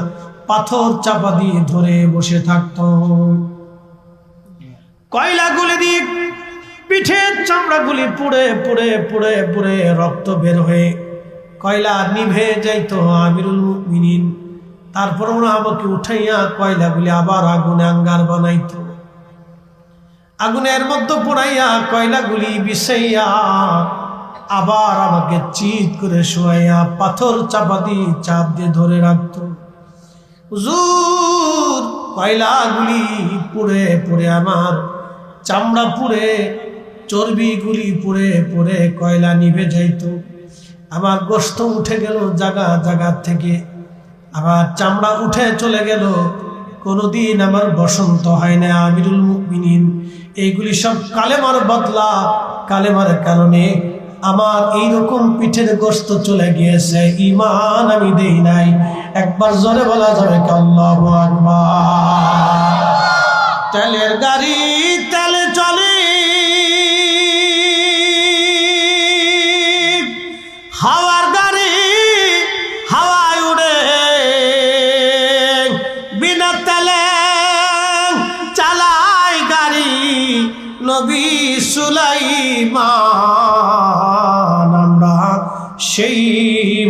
পাথর চাপা দিয়ে ধরে বসে থাকত। কয়লাগুলি দিয়ে পিঠের চামড়াগুলি পুড়ে পুড়ে পুড়ে পুড়ে রক্ত বের হয়ে কয়লা নিভে যাইত আমিরুল মুমিনিন। তারপর ওরা আমাকে উঠাইয়া কয়লাগুলি আবার আগুনে আঙ্গার বানাইত, আগুনের মধ্যে পোড়াইয়া কয়লাগুলি বিছাইয়া আবার আমাকে চিৎ করে শোয়াইয়া পাথর চাপা দিয়ে চাপ দিয়ে ধরে রাখত। হুজুর, কয়লাগুলি পুড়ে পুড়ে আমার চামড়া পুড়ে, চর্বিগুলি পুড়ে পুড়ে কয়লা নিভে যাইত, আমার গোশত উঠে গেল জায়গা জায়গা থেকে, আমার চামড়া উঠে চলে গেল, কোনদিন আমার বসন্ত হয় না। আমিরুল মুমিনিন, এইগুলি সব কালেমার বদলা, কালেমার কারণে আমার এইরকম পিঠের গোশত চলে গিয়েছে, ঈমান আমি দেই নাই। একবার জোরে বলা যাবে কি আল্লাহু আকবার? তেলের গাড়ি তেলে চলে, হাওয়ার গাড়ি হাওয়ায় উড়ে, বিনা তেলে চালায় গাড়ি নবী সুলাইমান। আমরা সেই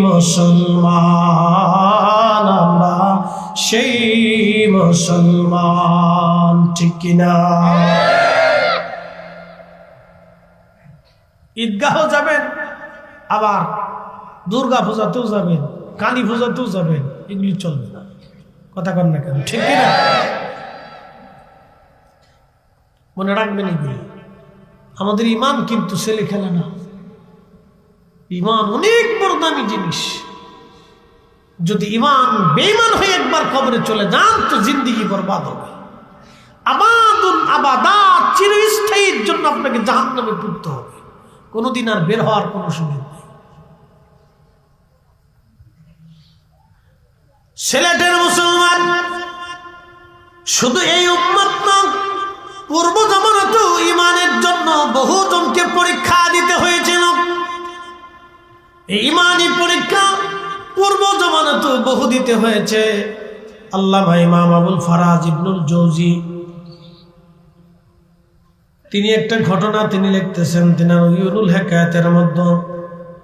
মুসলমান, আমরা সেই মুসলমান, ঠিক কিনা? ঈদগাহ যাবেন, আবার দুর্গা পূজাতেও যাবেন, কালী পূজাতেও যাবেন, এগুলি চলবে না। কথা কন না কেন, ঠিক কিনা? মনে রাখবেন এগুলি। আমাদের ইমান কিন্তু ছেলে খেলে না। ইমান অনেক বড় দামি জিনিস। যদি ইমান বেঈমান হয়ে একবার কবরে চলে যান তো জিন্দেগি বরবাদ হবে। আবাদুন আবাদাত, চিরস্থায়ীর জন্য আপনাকে জাহান্নামে পড়তে হবে, কোনোদিন আর বের হওয়ার কোনো সুযোগ নেই। সিলেটের মুসলমান শুধু এই উম্মত না, পূর্ব জামানাতেও ইমানের জন্য বহু জনকে পরীক্ষা দিতে হয়েছিল। এই ইমানি পরীক্ষা পূর্ব জামানাতেও বহু দিতে হয়েছে। আল্লামা ইমাম আবুল ফারাজ ইবনুল জৌজি তিনি একটা ঘটনা তিনি লিখতেছেন তিনার উয়ুনুল হিকায়াতের মধ্যে।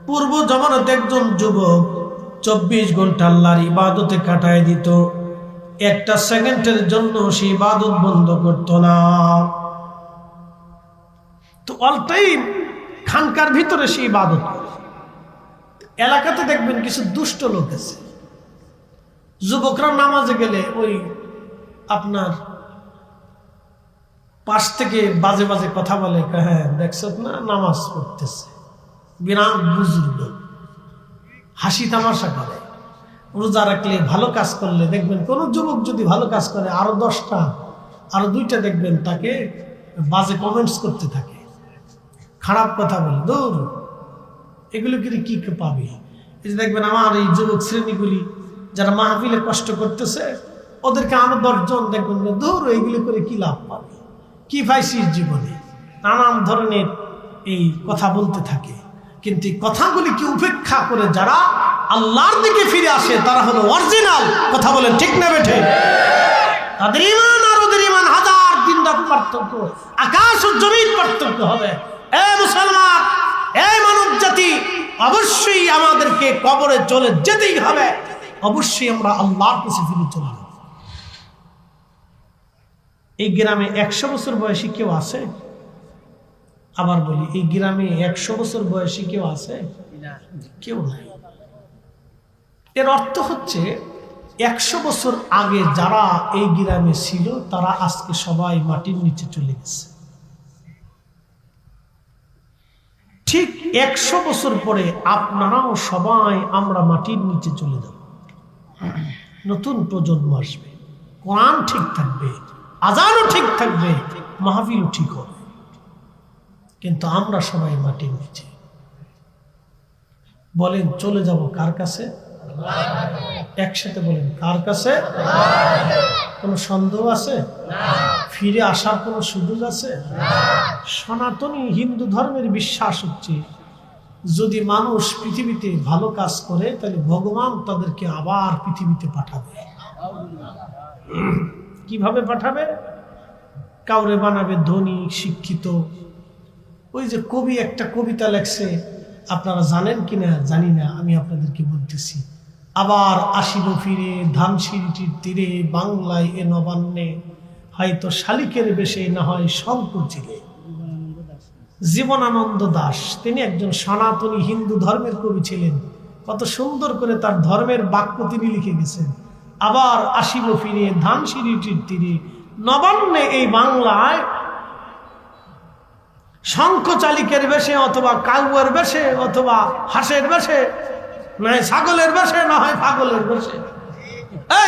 পূর্ব জামানাতে একজন যুবক 24 ঘন্টা আল্লাহর ইবাদতে কাটায় দিত, একটা সেকেন্ডের জন্য সে ইবাদত বন্ধ করত না। তো অল টাইম খানকার ভিতরে সে ইবাদত করে। এলাকাতে দেখবেন কিছু দুষ্ট লোক আছে, যুবকরা নামাজে গেলে ওই আপনার পাশ থেকে বাজে বাজে কথা বলে, হ্যাঁ দেখছ না নামাজ পড়তেছে, বিরাট বুজুর্গ, হাসি তামাশা করে। রোজা রাখলে ভালো কাজ করলে দেখবেন কোন যুবক যদি ভালো কাজ করে আরো 10টা আরো 2টা দেখবেন তাকে বাজে কমেন্টস করতে থাকে, খারাপ কথা বলে। দূর, এগুলো কি পাবে? এই যে দেখবেন আমার এই যুবক শ্রেণীগুলি যারা মাহফিলে কষ্ট করতেছে, ওদেরকে আরো 10 জন দেখবেন দূর, এইগুলো করে কি লাভ পাবে, কি পাইছিস জীবনে, নানান ধরনের এই কথা বলতে থাকে। কিন্তু কথাগুলিকে উপেক্ষা করে যারা আল্লাহর দিকে ফিরে আসে তারা হলো অরিজিনাল। কথা বলেন ঠিক না বেঠে? তাদের ঈমান আর ওদের ঈমান 1000 দিন রাত পার্থক্য, আকাশ ও জমিন পার্থক্য হবে। এ মুসলমান, এই মানব জাতি, অবশ্যই আমাদেরকে কবরে চলে যেতেই হবে। অবশ্যই আমরা আল্লাহর কাছে ফিরে চলে যাব। এই গ্রামে 100 বছর বয়সী কেউ আছে? আবার বলি, এই গ্রামে 100 বছর বয়সী কেউ আছে? কেউ নাই। এর অর্থ হচ্ছে 100 বছর আগে যারা এই গ্রামে ছিল তারা আজকে সবাই মাটির নিচে চলে গেছে। ঠিক 100 বছর পরে আপনারাও সবাই আমরা মাটির নিচে চলে যাব। নতুন প্রজন্ম আসবে, কোরআন ঠিক থাকবে, আজানও ঠিক থাকবে, মাহফিলও ঠিক হবে, কিন্তু আমরা সবাই মাটির নিচে। বলেন চলে যাব কার কাছে? একসাথে বলেন, কার কাছে? কোনো সন্দেহ আছে? ফিরে আসার কোনো সুযোগ আছে? সনাতনী হিন্দু ধর্মের বিশ্বাস হচ্ছে যদি মানুষ পৃথিবীতে ভালো কাজ করে তাহলে ভগবান তাদেরকে আবার পৃথিবীতে পাঠাবে। কিভাবে পাঠাবে? কাউরে বানাবে ধনী, শিক্ষিত। ওই যে কবি একটা কবিতা লেখছে, আপনারা জানেন কিনা জানি না, আমি আপনাদেরকে বলতেছি। আবার আসিব ফিরে ধানসিঁড়িটির তীরে, বাংলায় এ নবান্নে, হয়তো শালিকের বেশে না হয় শঙ্কচিলে। জীবনানন্দ দাশ তিনি একজন সনাতনী হিন্দু ধর্মের কবি ছিলেন। কত সুন্দর করে তার ধর্মের বাক্য তিনি লিখে গেছেন। আবার আসিব ফিরে ধানসিঁড়িটির তীরে, নবান্নে এই বাংলায় শঙ্খচালিকের বেশে অথবা কাউয়ের বেশে অথবা হাঁসের বেশে, না হয় ছাগলের বেশে, না হয় পাগলের বেশে।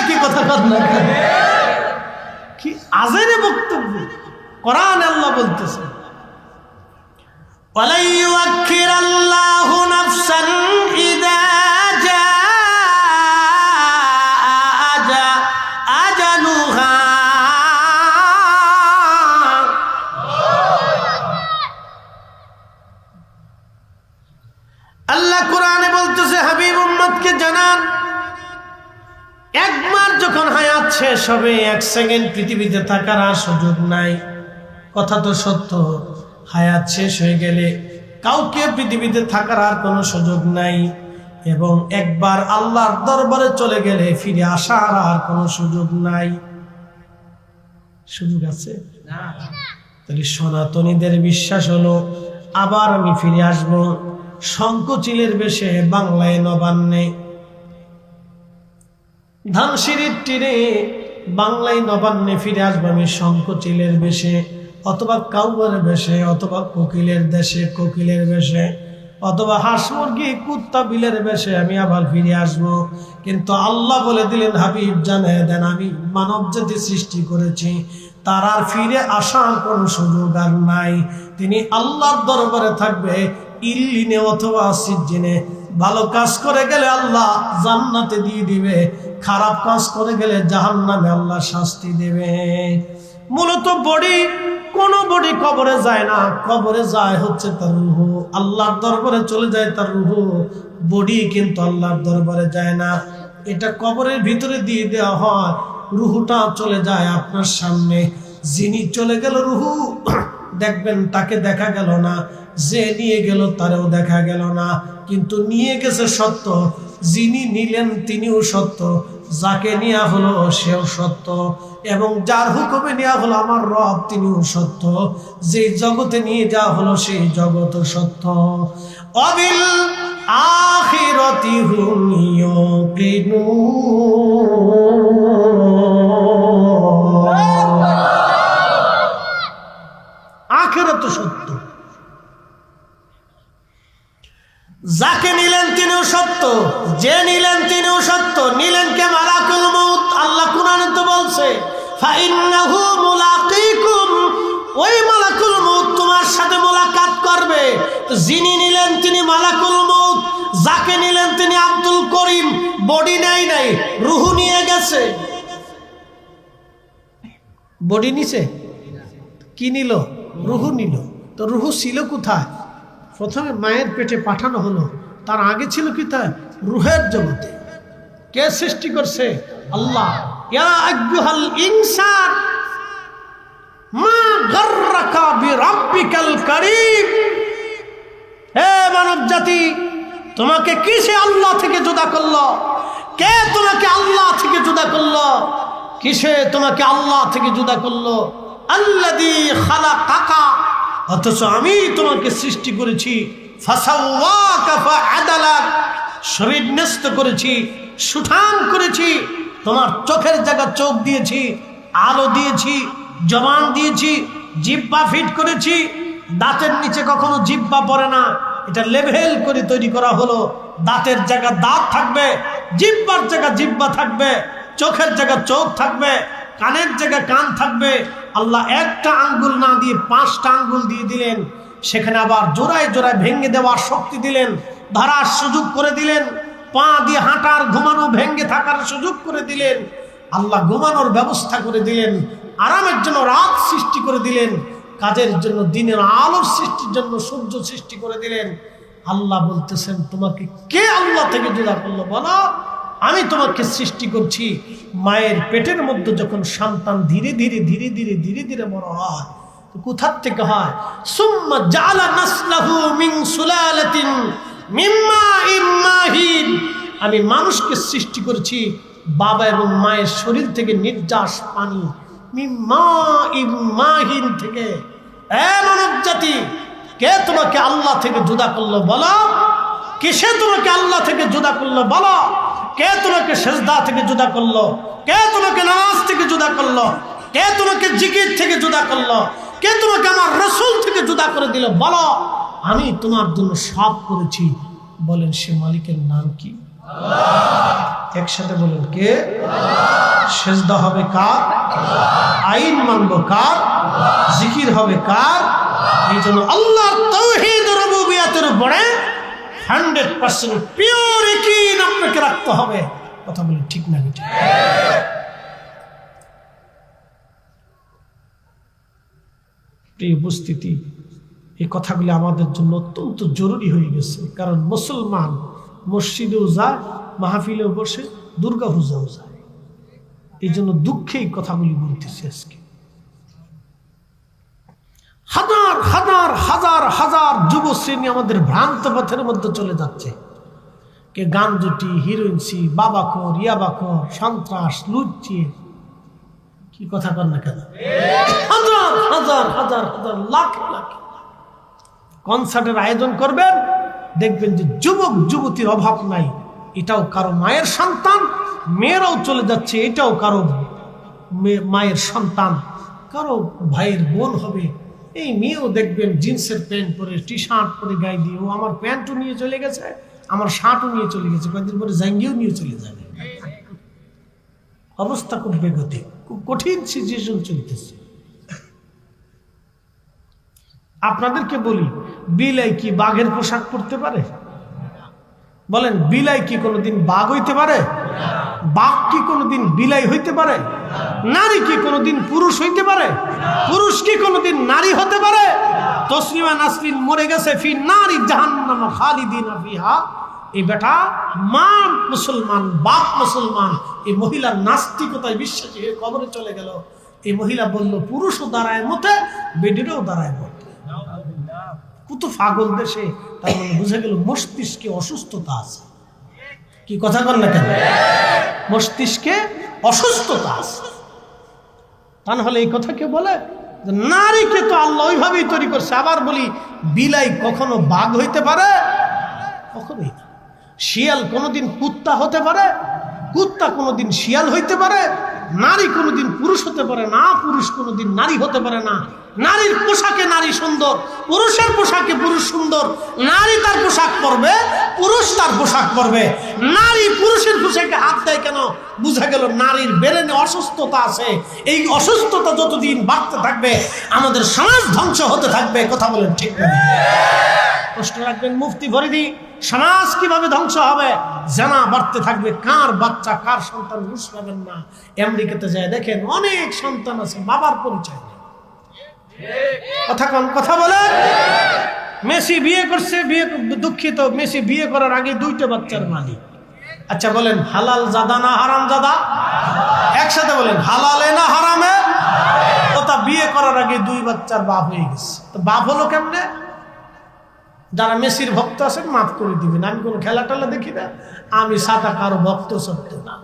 কি কথা না, কি আজেরে বক্তব্য! কোরআন আল্লাহ বলতেছে, ওয়ালা ইউআখিরাল্লাহু নাফসান ইযা জাআ আজালুহা। আল্লাহ কোরআনে বলতেছে, হাবিব উম্মতকে জানান, একবার যখন হায়াত শেষ হবে 1 সেকেন্ড পৃথিবীতে থাকার আর সুযোগ নাই। কথা তো সত্য, হায়াত শেষ হয়ে গেলে কাউকে পৃথিবীতে থাকার আর কোনো সুযোগ নাই। এবং একবার আল্লাহর দরবারে চলে গেলে ফিরে আসার আর কোনো সুযোগ নাই। সুযোগ আছে না? তাহলে সনাতনীদের বিশ্বাস হলো আবার আমি ফিরে আসবো শঙ্খচিলের বেশে, বাংলায় নবান্নে, ধানসিঁড়ির তীরে, বাংলায় নবান্নে ফিরে আসবো আমি শঙ্খচিলের বেশে। অথবা কাউয়ার বেশে, অথবা কোকিলের দেশে কোকিলের বেশে, অথবা হাঁস মুরগি কুত্তা বিলের বেশে আমি আবার ফিরে আসবো। কিন্তু আল্লাহ বলে দিলেন, হাবিব জানিয়ে দেন, আমি মানব জাতি সৃষ্টি করেছি, তার আর ফিরে আসার কোনো সুযোগ আর নাই। তিনি আল্লাহর দরবারে থাকবে ইল্লিনে অথবা সিজ্জিনে। ভালো কাজ করে গেলে আল্লাহ জান্নাতে দিয়ে দিবে, খারাপ কাজ করে গেলে জাহান্নামে আল্লাহ শাস্তি দেবে। মূলত কোন বডি কবরে যায় না, কবরে যায় হচ্ছে তার রূহ। আল্লাহর দরবারে চলে যায় তার রূহ, বডি কিন্তু আল্লাহর দরবারে যায় না। এটা কবরের ভিতরে দিয়ে দেওয়া হয়, রূহটা চলে যায় আপনার সামনে। যিনি চলে গেল রূহ, দেখবেন তাকে দেখা গেল না, যে নিয়ে গেল তারেও দেখা গেল না। কিন্তু নিয়ে গেছে সত্য, যিনি নিলেন তিনিও সত্য, যাকে নেওয়া হলো সেও সত্য, এবং যার হুকুমে নেওয়া হলো আমার রব তিনিও সত্য। যে জগতে নিয়ে যাওয়া হলো সেই জগৎ সত্য। অবিল আখিরাতি হুম ইউকিনুন। আখিরাত সত্য, যাকে নিলেন তিনিও সত্য, যে নিলেন তিনিও সত্য। নিলেন কে? মালাকুল মউত। আল্লাহ কুরআনে তো বলছে, ফাইন্নাহু মুলাকিকুম, ওই মালাকুল মউত তোমার সাথে মোলাকাত করবে। তো যিনি নিলেন তিনি মালাকুল মউত, যাকে নিলেন তিনি আব্দুল করিম। বডি নেয় নাই, রূহ নিয়ে গেছে। বডি নিছে, কি নিল? রূহ নিল। তো রূহ ছিল কোথায়? প্রথমে মায়ের পেটে পাঠানো হলো, তার আগে ছিল কি? তা রূহের জগতে। কে সৃষ্টি করছে? আল্লাহ। ইয়া আইয়ুহাল ইনসান মা গাররাকা বিরাব্বিকাল কারীম। হে মানব জাতি, তোমাকে কিসে আল্লাহ থেকে জুদা করলো? কে তোমাকে আল্লাহ থেকে জুদা করলো? কিসে তোমাকে আল্লাহ থেকে জুদা করলো? আল্লাযী খালাকাকা, অথচ আমি তোমাকে সৃষ্টি করেছি। ফাসাওয়াকা ফাআদালাক, শরীর ন্যস্ত করেছি, সুঠাম করেছি। তোমার চোখের জায়গা চোখ দিয়েছি, আলো দিয়েছি, জবান দিয়েছি, জিহ্বা ফিট করেছি। দাঁতের নিচে কখনো জিহ্বা পড়ে না, এটা লেভেল করে তৈরি করা হলো। দাঁতের জায়গা দাঁত থাকবে, জিহ্বার জায়গা জিহ্বা থাকবে, চোখের জায়গা চোখ থাকবে, কানের জায়গা কান থাকবে। আল্লাহ একটা আঙ্গুল না দিয়ে 5টা আঙ্গুল দিয়ে দিলেন। সেখানে আবার জোড়ায় জোড়ায় ভেঙে দেওয়ার শক্তি দিলেন, ধরার সুযোগ করে দিলেন। পা দিয়ে হাঁটার, ঘুমানো, ভেঙে থাকার সুযোগ করে দিলেন। আল্লাহ ঘুমানোর ব্যবস্থা করে দিলেন, আরামের জন্য রাত সৃষ্টি করে দিলেন, কাজের জন্য দিনের আলোর সৃষ্টির জন্য সূর্য সৃষ্টি করে দিলেন। আল্লাহ বলতেছেন, তোমাকে কে আল্লাহ থেকে জুদা করলো বলো? আমি তোমাকে সৃষ্টি করছি। মায়ের পেটের মধ্যে যখন সন্তান ধীরে ধীরে ধীরে ধীরে ধীরে ধীরে বড় হয়, তো কোথার থেকে হয়? সুম্মা জাআলা নাসলাহু মিন সুলালাতিন মিন মাইন মাহিন। আমি মানুষকে সৃষ্টি করেছি বাবা এবং মায়ের শরীর থেকে নির্যাস পানি, মিন মাইন মাহিন থেকে। এ মানব জাতি, কে তোমাকে আল্লাহ থেকে জুদা করলো বলো? কিসে তোমাকে আল্লাহ থেকে জুদা করলো বলো? কে তোমাকে সেজদা থেকে জুদা করলো? কে তোমাকে নামাজ থেকে জুদা করলো? কে তোমাকে জিকির থেকে জুদা করলো? কে তোমাকে আমার রাসূল থেকে জুদা করে দিল বলো? আমি তোমার জন্য সব করেছি। বলেন সে মালিকের নাম কি? আল্লাহ। একসাথে বলেন, কে? সেজদা হবে কার? আইন মানবো কার? জিকির হবে কার? এই জন্য আল্লাহর তাওহীদ রুবুবিয়তের উপরে 100% পিওর ইয়াকিন আপনাকে রাখতে হবে। কথা বলি ঠিক না? ঠিক। প্রিয় উপস্থিতি, এই কথাগুলি আমাদের জন্য অত্যন্ত জরুরি হয়ে গেছে। কারণ মুসলমান মসজিদেও যায়, মাহফিলেও বসে, দুর্গা পূজাও যায়। এই জন্য দুঃখে এই কথাগুলি বলতেছি আজকে। হাজার হাজার হাজার হাজার যুব শ্রেণী আমাদের ভ্রান্ত পথের মধ্যে চলে যাচ্ছে। কে গাঞ্জুটি, হিরোইনসি, বাবাখোর, ইয়াবাখোর, সন্ত্রাস, লুচ্চি, কি কথা কর না কেন? হাজার হাজার হাজার হাজার লাখ লাখ কনসার্টের আয়োজন করবেন, দেখবেন যে যুবক যুবতীর অভাব নাই। এটাও কারো মায়ের সন্তান, মেয়েরাও চলে যাচ্ছে, এটাও কারো মায়ের সন্তান। কারো ভাইয়ের বোন হবে, এই মেয়েও দেখবেন জিন্সের প্যান্ট পরে, টি শার্ট পরে গায়ে দিয়ে, ও আমার প্যান্টও নিয়ে চলে গেছে, আমার শার্টও নিয়ে চলে গেছে, কয়েকদিন পরে জাঙ্গিও নিয়ে চলে যাবে। অবস্থা খুব বেগতিক, খুব কঠিন সিচুয়েশন চলতেছে। আপনাদেরকে বলি, বিলাই কি বাঘের পোশাক পরতে পারে? বলেন, বিলাই কি কোনোদিন বাঘ হইতে পারে? বাঘ কি কোনোদিন বিলাই হইতে পারে? নারী কি কোনোদিন পুরুষ হইতে পারে? পুরুষ কি কোনোদিন নারী হতে পারে? তসলিমা নাসরিন মরে গেছে, ফি নারি জাহান্নাম খালিদিনা ফিহা। এই বেটা মা মুসলমান, বাপ মুসলমান, এই মহিলার নাস্তিকতায় বিশ্বাসী হয়ে কবরে চলে গেল। এই মহিলা বলল, পুরুষও দাঁড়ায় মতে, বেডিরও দাঁড়ায় মতে। কত পাগল দেশে! তার মানে বুঝে গেল মস্তিষ্কে অসুস্থতা আছে। কি কথা বল না কেন? মস্তিষ্কে অসুস্থতা আছে। তা নাহলে এই কথা কে বলে? নারীকে তো আল্লাহ ওইভাবেই তৈরি করছে। আবার বলি, বিলাই কখনো বাঘ হইতে পারে? কখনোই না। শিয়াল কোনোদিন কুত্তা হতে পারে? কুত্তা কোনোদিন শিয়াল হইতে পারে? নারী কোনোদিন পুরুষ হতে পারে না, পুরুষ কোনোদিন নারী হতে পারে না। নারীর পোশাকে নারী সুন্দর, পুরুষের পোশাকে পুরুষ সুন্দর। নারী তার পোশাক পরবে, পুরুষ তার পোশাক পরবে। নারী পুরুষের পোশাকে হাত দেয় কেন? বুঝা গেল নারীর ব্রেনে অসুস্থতা আছে। এই অসুস্থতা যতদিন বাড়তে থাকবে, আমাদের সমাজ ধ্বংস হতে থাকবে। কথা বলেন ঠিক না? প্রশ্ন রাখবেন মুফতি ফরিদি, সমাজ কিভাবে ধ্বংস হবে? জানা বাড়তে থাকবে। কার বাচ্চা, কার সন্তান বুঝ পাবেন না। আমেরিকাতে যায় দেখেন, অনেক সন্তান আছে, বাবার পরিচয় নেই। কথা বলে। মেসি বিয়ে করছে, দুঃখিত, মেসি বিয়ে করার আগে 2টা বাচ্চার মালিক। আচ্ছা বলেন, হালাল জাদা না হারাম জাদা? একসাথে বলেন, হালালে না হারামে? ওটা বিয়ে করার আগে 2 বাচ্চার বাপ হয়ে গেছে। তো বাপ হলো কেমনে? যারা মেসির ভক্ত আছেন মাফ করে দিবেন, আমি কোনো খেলা টেলা দেখি না, আমি সাদা কারো ভক্ত সত্য না।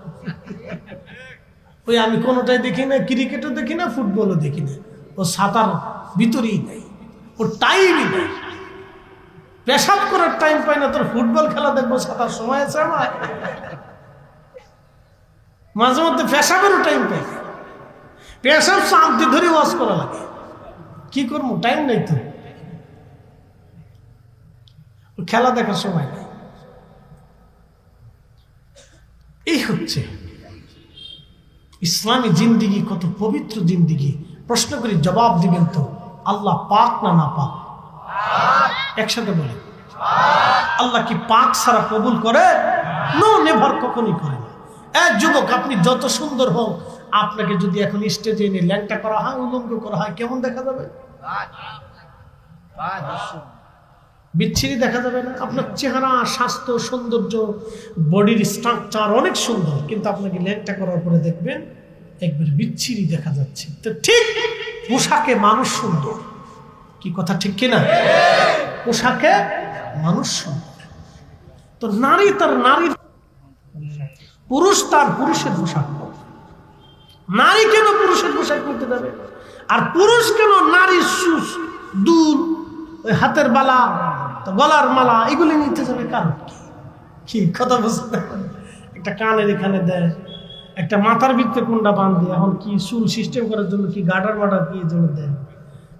ওই আমি কোনোটাই দেখি না, ক্রিকেটও দেখি না, ফুটবলও দেখি না। ও সাঁতার ভিতরেই নেই, ওর টাইমই নেই। পেশাব করার টাইম পাই না, তোর ফুটবল খেলা দেখবো, সাঁতার সময় আছে আমার? মাঝে মধ্যে পেশাবেরও টাইম পাই না। পেশাব চাপ দিয়ে ধরে ওয়াশ করা লাগে, কি করবো, টাইম নেই তো। খেলা দেখার সময় নেই। এই হচ্ছে ইসলামী জিন্দিগি, কত পবিত্র জিন্দিগি। প্রশ্ন করি, জবাব দিবেন তো? আল্লাহ পাক না না পাক? একসাথে বলে, আল্লাহ কি পাক ছাড়া কবুল করে? নো, নেভার, কখনই করে না। এক যুবক, আপনি যত সুন্দর হোক, আপনাকে যদি এখন স্টেজে এনে ল্যাংটা করা হয়, উলঙ্গ করা হয়, কেমন দেখা যাবে? বিচ্ছিরি দেখা যাবে না? আপনার চেহারা, স্বাস্থ্য, সৌন্দর্য, বডির স্ট্রাকচার অনেক সুন্দর, কিন্তু আপনাকে ল্যাংটা করার পরে দেখবেন একবার বিচ্ছিরি দেখা যাচ্ছে। তো ঠিক পোশাকে মানুষ সুন্দর। কি কথা ঠিক কিনা? পোশাকে মানুষ সুন্দর। তো নারী তার নারীর, পুরুষ তার পুরুষের পোশাক পরবে। নারী কেন পুরুষের পোশাক পরতে যাবে? আর পুরুষ কেন নারীর সুস, দুল, ওই হাতের বালা, গলার মালা, এগুলি নিতে যাবে? কারণ কি? কথা বুঝতে, একটা কানের এখানে দেয়, একটা মাথার ভিতরে কোনটা বাঁধে, এখন কি চুল সিস্টেম করার জন্য কি গাডার মাডার কি জন্য দেয়।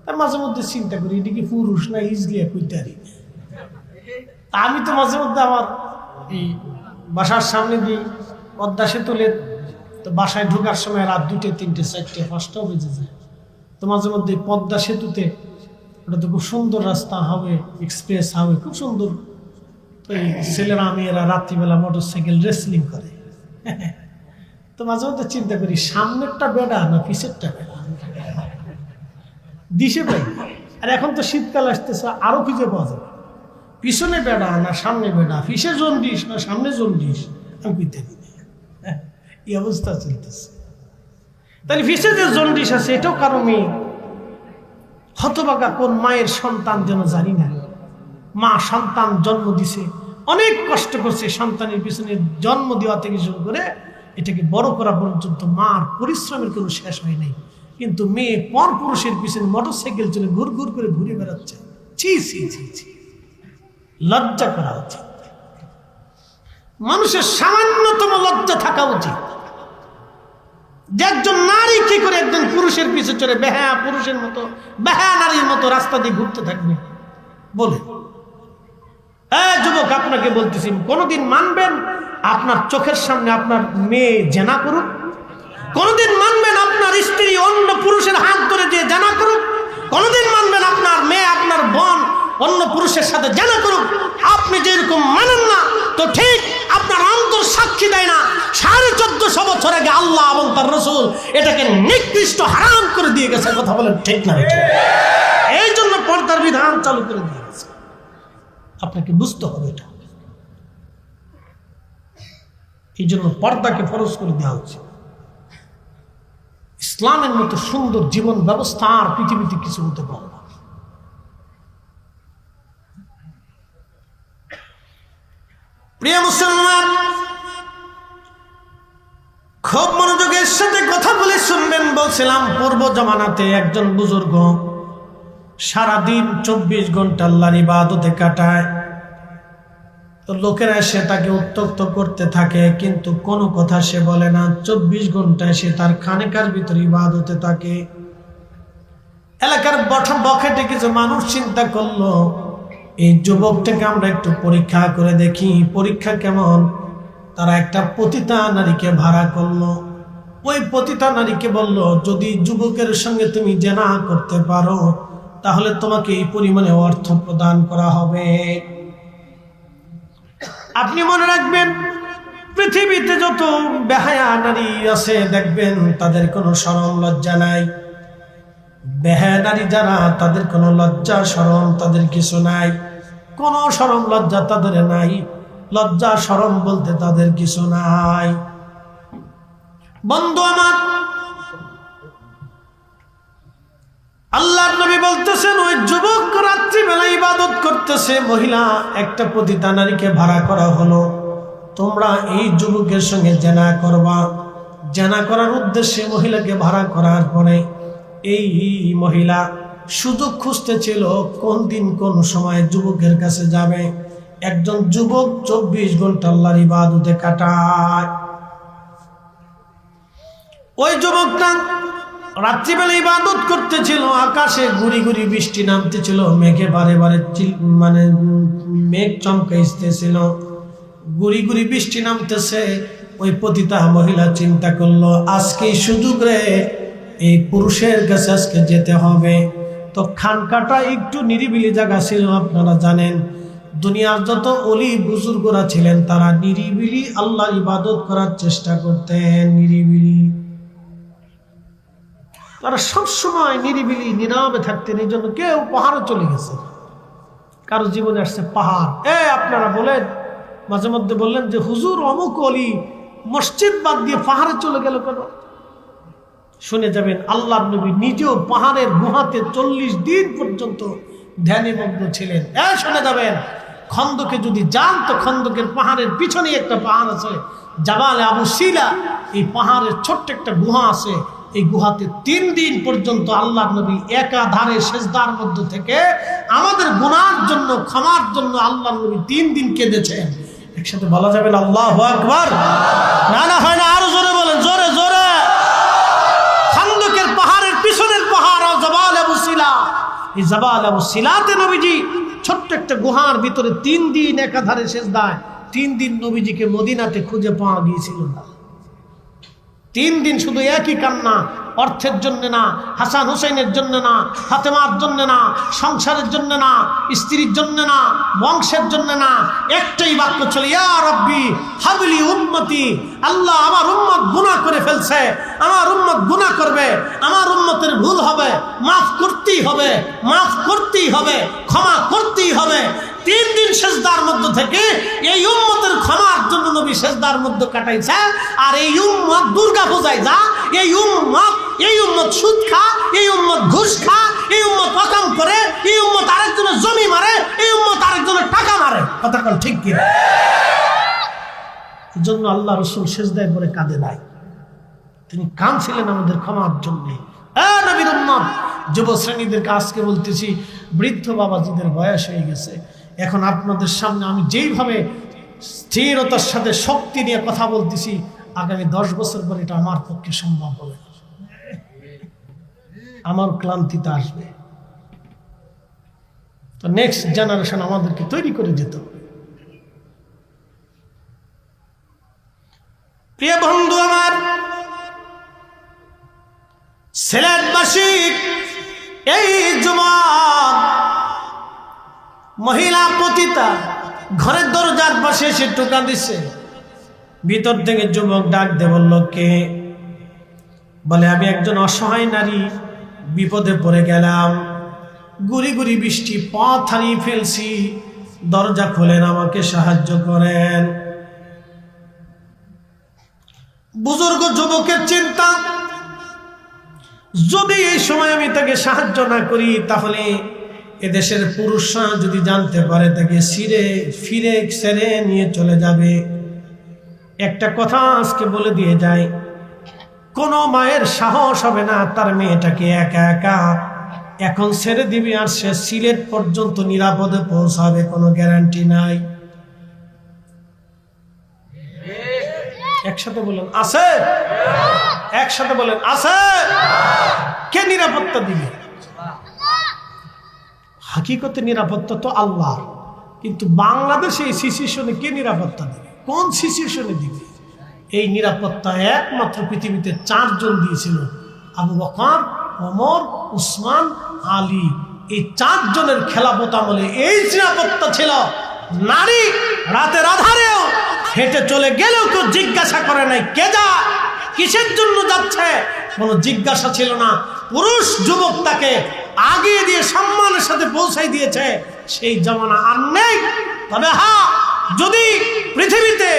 তার মাঝে মধ্যে চিন্তা করি, এটা কি পুরুষ না ইজলিয়া কইতারি? আমি তো মাঝে মধ্যে আমার এই বাসার সামনে দিয়ে পদ্মা সেতুলের, তো বাসায় ঢোকার সময় রাত 2টে 3টে 4টে 5টাও বেজে যায়। তো মাঝে মধ্যে পদ্মা সেতুতে, ওটা তো খুব সুন্দর রাস্তা হবে, এক্সপ্রেস হবে, খুব সুন্দর। তো এই ছেলেরা মেয়েরা রাত্রিবেলা মোটরসাইকেল রেসলিং করে। তো মাঝে মধ্যে চিন্তা করি, সামনেরটা বেড়া না পিছেরটা বেড়া, দিশে পাই। আর এখন তো শীতকাল আসতেছে, আরো খুঁজে পাওয়া যাবে, পিছনে বেড়া না সামনে বেড়া, পিছে জন্ডিস না সামনে জন্ডিস, আমি বুঝতে পারি। এই অবস্থা চলতেছে। তাহলে পিছে যে জন্ডিস আছে, এটাও কারো মেয়ে। হতভাগা কোন মায়ের সন্তান যেন জানি না, মা সন্তান জন্ম দিছে, অনেক কষ্ট করছে সন্তানের পিছনে, জন্ম দেওয়া থেকে শুরু করে এটাকে বড় করা পর্যন্ত মার পরিশ্রমের কোনো শেষ হয় নাই। কিন্তু মেয়ে পর পুরুষের পিছনে মোটরসাইকেল চলে ঘুর ঘুর করে ঘুরে বেড়াচ্ছে। ছি ছি ছি ছি, লজ্জা করা উচিত। মানুষের সামান্যতম লজ্জা থাকা উচিত যে একজন নারী কি করে একজন পুরুষের পিছে চড়ে বেহায়া পুরুষের মতো, বেহায়া নারীর মতো রাস্তা দিয়ে ঘুরতে থাকবে? বলে যুবক, আপনাকে বলতেছি, কোনদিন মানবেন আপনার চোখের সামনে আপনার মেয়ে জেনা করুক? কোনদিন মানবেন আপনার স্ত্রী অন্য পুরুষের হাত ধরে যে জেনা করুক? কোনদিন মানবেন আপনার মেয়ে, আপনার বোন অন্য পুরুষের সাথে জেনা করুক? আপনি যেরকম মানেন না, তো ঠিক আপনার অন্তর সাক্ষী দেয় না 1450 বছর আগে আল্লাহ এবং তার রাসূল এটাকে নিকৃষ্ট হারাম করে দিয়ে গেছে। কথা বলেন ঠিক না? এই জন্য পর্দার বিধান চালু করে দিয়ে গেছে। আপনাকে বুঝতে হবে এটা। এই জন্য পর্দাকে ফরজ করে দেওয়া হচ্ছে। ইসলামের মতো সুন্দর জীবন ব্যবস্থা আর পৃথিবীতে কিছু হতে পারে না। প্রিয় মুসলমান, খুব মনোযোগের সাথে কথা বলে শুনবেন। বলছিলাম পূর্ব জামানাতে একজন বুজুর্গ সারাদিন 24 ঘন্টা আল্লাহর ইবাদতে কাটায়। তো লোকেরা এসে তাকে উত্ত্যক্ত করতে থাকে, কিন্তু কোনো কথা সে বলে না। 24 ঘন্টায় সে তার খানেকার ভিতরে ইবাদতে থাকে। এলাকার বখাটে কিছু মানুষ চিন্তা করলো, এই যুবকটাকে আমরা একটু পরীক্ষা করে দেখি, পরীক্ষা কেমন। তারা একটা পতিতা নারীকে ভাড়া করলো। ওই পতিতা নারীকে বলল, যদি যুবকের সঙ্গে তুমি জেনা করতে পারো তাহলে তোমাকে এই পরিমাণে অর্থ প্রদান করা হবে। আপনি মনে রাখবেন, পৃথিবীতে যত বেহায়া নারী আছে দেখবেন তাদের কোনো শরম লজ্জা নাই। বেহায়া নারী যারা, তাদের কোনো লজ্জা শরম তাদের কিছু নাই। কোনো শরম লজ্জা তাদের নাই। লজ্জা শরম বলতে তাদের কিছু নাই। বন্ধু আমার, আল্লাহর নবী বলতেছেন, ওই যুবক রাত্রিবেলা ইবাদত করতেছে, মহিলা একটা পতিতা নারীকে ভাড়া করা হলো, তোমরা এই যুবকের সঙ্গে জেনা করবা। জেনা করার উদ্দেশ্যে মহিলাকে ভাড়া করার পরে এই মহিলা সুযোগ খুঁজতেছিল কোন দিন কোন সময় যুবকের কাছে যাবে। একজন যুবক 24 ঘন্টা আল্লাহর ইবাদতে কাটায়। ওই যুবকটা রাত্রিবেলা ইবাদত করতেছিল, আকাশে গুড়ি গুড়ি বৃষ্টি নামতেছিল, মেঘে বারে বারে মানে মেঘ চমকাইতেছিল, গুড়ি গুড়ি বৃষ্টি নামতেছে। ওই পতিতা মহিলা চিন্তা করলো, আজকে সুযোগ রে, এই পুরুষের কাছে আজকে যেতে হবে। তো খানকাটা একটু নিরিবিলি জায়গা ছিল। আপনারা জানেন দুনিয়ার যত অলি বুজুর্গরা ছিলেন তারা নিরিবিলি আল্লাহর ইবাদত করার চেষ্টা করতেন। নিরিবিলি, তারা সবসময় নিরিবিলি নীরবে থাকতেন। এই জন্য কেউ পাহাড়ে চলে গেছে, কারো জীবনে আসছে পাহাড়। আপনারা বলেন, মাঝে মধ্যে বললেন যে হুজুর অমুক অলি মসজিদ বাদ দিয়ে পাহাড়ে চলে গেল কেন? শুনে যাবেন, আল্লাহর নবী নিজেও পাহাড়ের গুহাতে 40 দিন পর্যন্ত ধ্যানে মগ্ন ছিলেন। শুনে যাবেন, খন্দকে যদি যান তো খন্দকের পাহাড়ের পিছনে একটা পাহাড় আছে, জাবালে আবু সিলা। এই পাহাড়ের ছোট্ট একটা গুহা আছে। এই গুহাতে 3 দিন পর্যন্ত আল্লাহর নবী একাধারে সেজদার মধ্যে থেকে আমাদের গুনার জন্য, ক্ষমার জন্য আল্লাহর নবী 3 দিন কেঁদেছেন। একসাথে বলা যাবে না আল্লাহু আকবার? না না, হয় না, আরো জোরে বলেন, জোরে জোরে। খন্দকের পাহাড়ের পিছনের পাহাড় জাবাল আবু সিলা। এই জাবাল আবু সিলাতে নবীজি ছোট্ট একটা গুহার ভিতরে 3 দিন একাধারে সেজদায়। 3 দিন নবীজিকে মদিনাতে খুঁজে পাওয়া গিয়েছিল না। 3 দিন শুধু একই কান্না, অর্থের জন্য না, হাসান হুসাইনের জন্য না, ফাতেমার জন্য না, সংসারের জন্য না, স্ত্রীর জন্য না, বংশের জন্য না। একটাই বাক্য ছিল, ইয়া রাব্বি হাবলি উম্মতি। আল্লাহ, আমার উম্মত গুনাহ করে ফেলছে, আমার উম্মত গুনাহ করবে, আমার উম্মতের ভুল হবে, মাফ করতেই হবে, মাফ করতেই হবে, ক্ষমা করতেই হবে। 3 দিন সেজদার মধ্যে থেকে এই উম্মতের ক্ষমার জন্য নবী সেজদার মধ্যে কাটাইছে। আর এই উম্মত দুর্গা পূজায় যা, এই উম্মত সুদ খা, এই উম্মত ঘুষ খা, এই উম্মত অকাম করে, এই উম্মত আরেকজনের জমি মারে, এই উম্মত আরেকজনের টাকা মারে। কথা কোন ঠিক কি? এই জন্য আল্লাহ রাসূল সেজদায় পড়ে কাঁদে নাই, তিনি কাঁদছিলেন আমাদের ক্ষমার জন্য। নবীর উম্মত, যুব শ্রেণীদেরকে আজকে বলতেছি, বৃদ্ধ বাবাজিদের বয়স হয়ে গেছে। এখন আপনাদের সামনে আমি যেইভাবে স্থিরতার সাথে শক্তি নিয়ে কথা বলতেছি, আগামী 10 বছর পরে এটা আমার পক্ষে সম্ভব হবে। আমার ক্লান্তিতে আসবে। তো নেক্সট জেনারেশন আমাদেরকে তৈরি করে যেত। প্রিয় বন্ধু আমার, সিলেটবাসী এই যুবক মহিলা পতিতা ঘরের দরজার পাশে এসে টোকা দিছে। ভিতর থেকে যুবক ডাক দিয়ে বলল, কে? বলে, আমি একজন অসহায় নারী, বিপদে পড়ে গেলাম, গুড়ি গুড়ি বৃষ্টি, পথ হারিয়ে ফেলছি, দরজা খোলেন, আমাকে সাহায্য করেন। বুজুর্গ যুবকের চিন্তা, যদি এই সময় আমি তাকে সাহায্য না করি তাহলে এদেশের পুরুষরা যদি জানতে পারে তাকে ফিরে ছেড়ে নিয়ে চলে যাবে। একটা কথা আজকে বলে দিয়ে যায়, কোন মায়ের সাহস হবে না তার মেয়েটাকে একা একা এখন ছেড়ে দিবে আর সে সিলেট পর্যন্ত নিরাপদে পৌঁছাবে, কোনো গ্যারান্টি নাই। একসাথে বলেন আছে? একসাথে বলেন আছে? কে নিরাপত্তা দিবে? হাকিকতে নিরাপত্তা তো আল্লাহ, কিন্তু বাংলাদেশে এই সিচুয়েশনে কে নিরাপত্তা দিবে? কোন সিচুয়েশনে দিবে? এই নিরাপত্তা একমাত্র পৃথিবীতে 4 জন দিয়েছিল, আবু বকর, ওমর, উসমান, আলী। এই 4 জনের খেলাফত আমলে এই নিরাপত্তা ছিল। নারী রাতের আধারেও হেঁটে চলে গেলেও কেউ জিজ্ঞাসা করে নাই কে যা, কিসের জন্য যাচ্ছে, কোনো জিজ্ঞাসা ছিল না। পুরুষ যুবক তাকে আগিয়ে দিয়ে সম্মানের সাথে পৌঁছাই দিয়েছে। সেই জামানা আর নেই। তবে হ্যাঁ, যদি পৃথিবীতে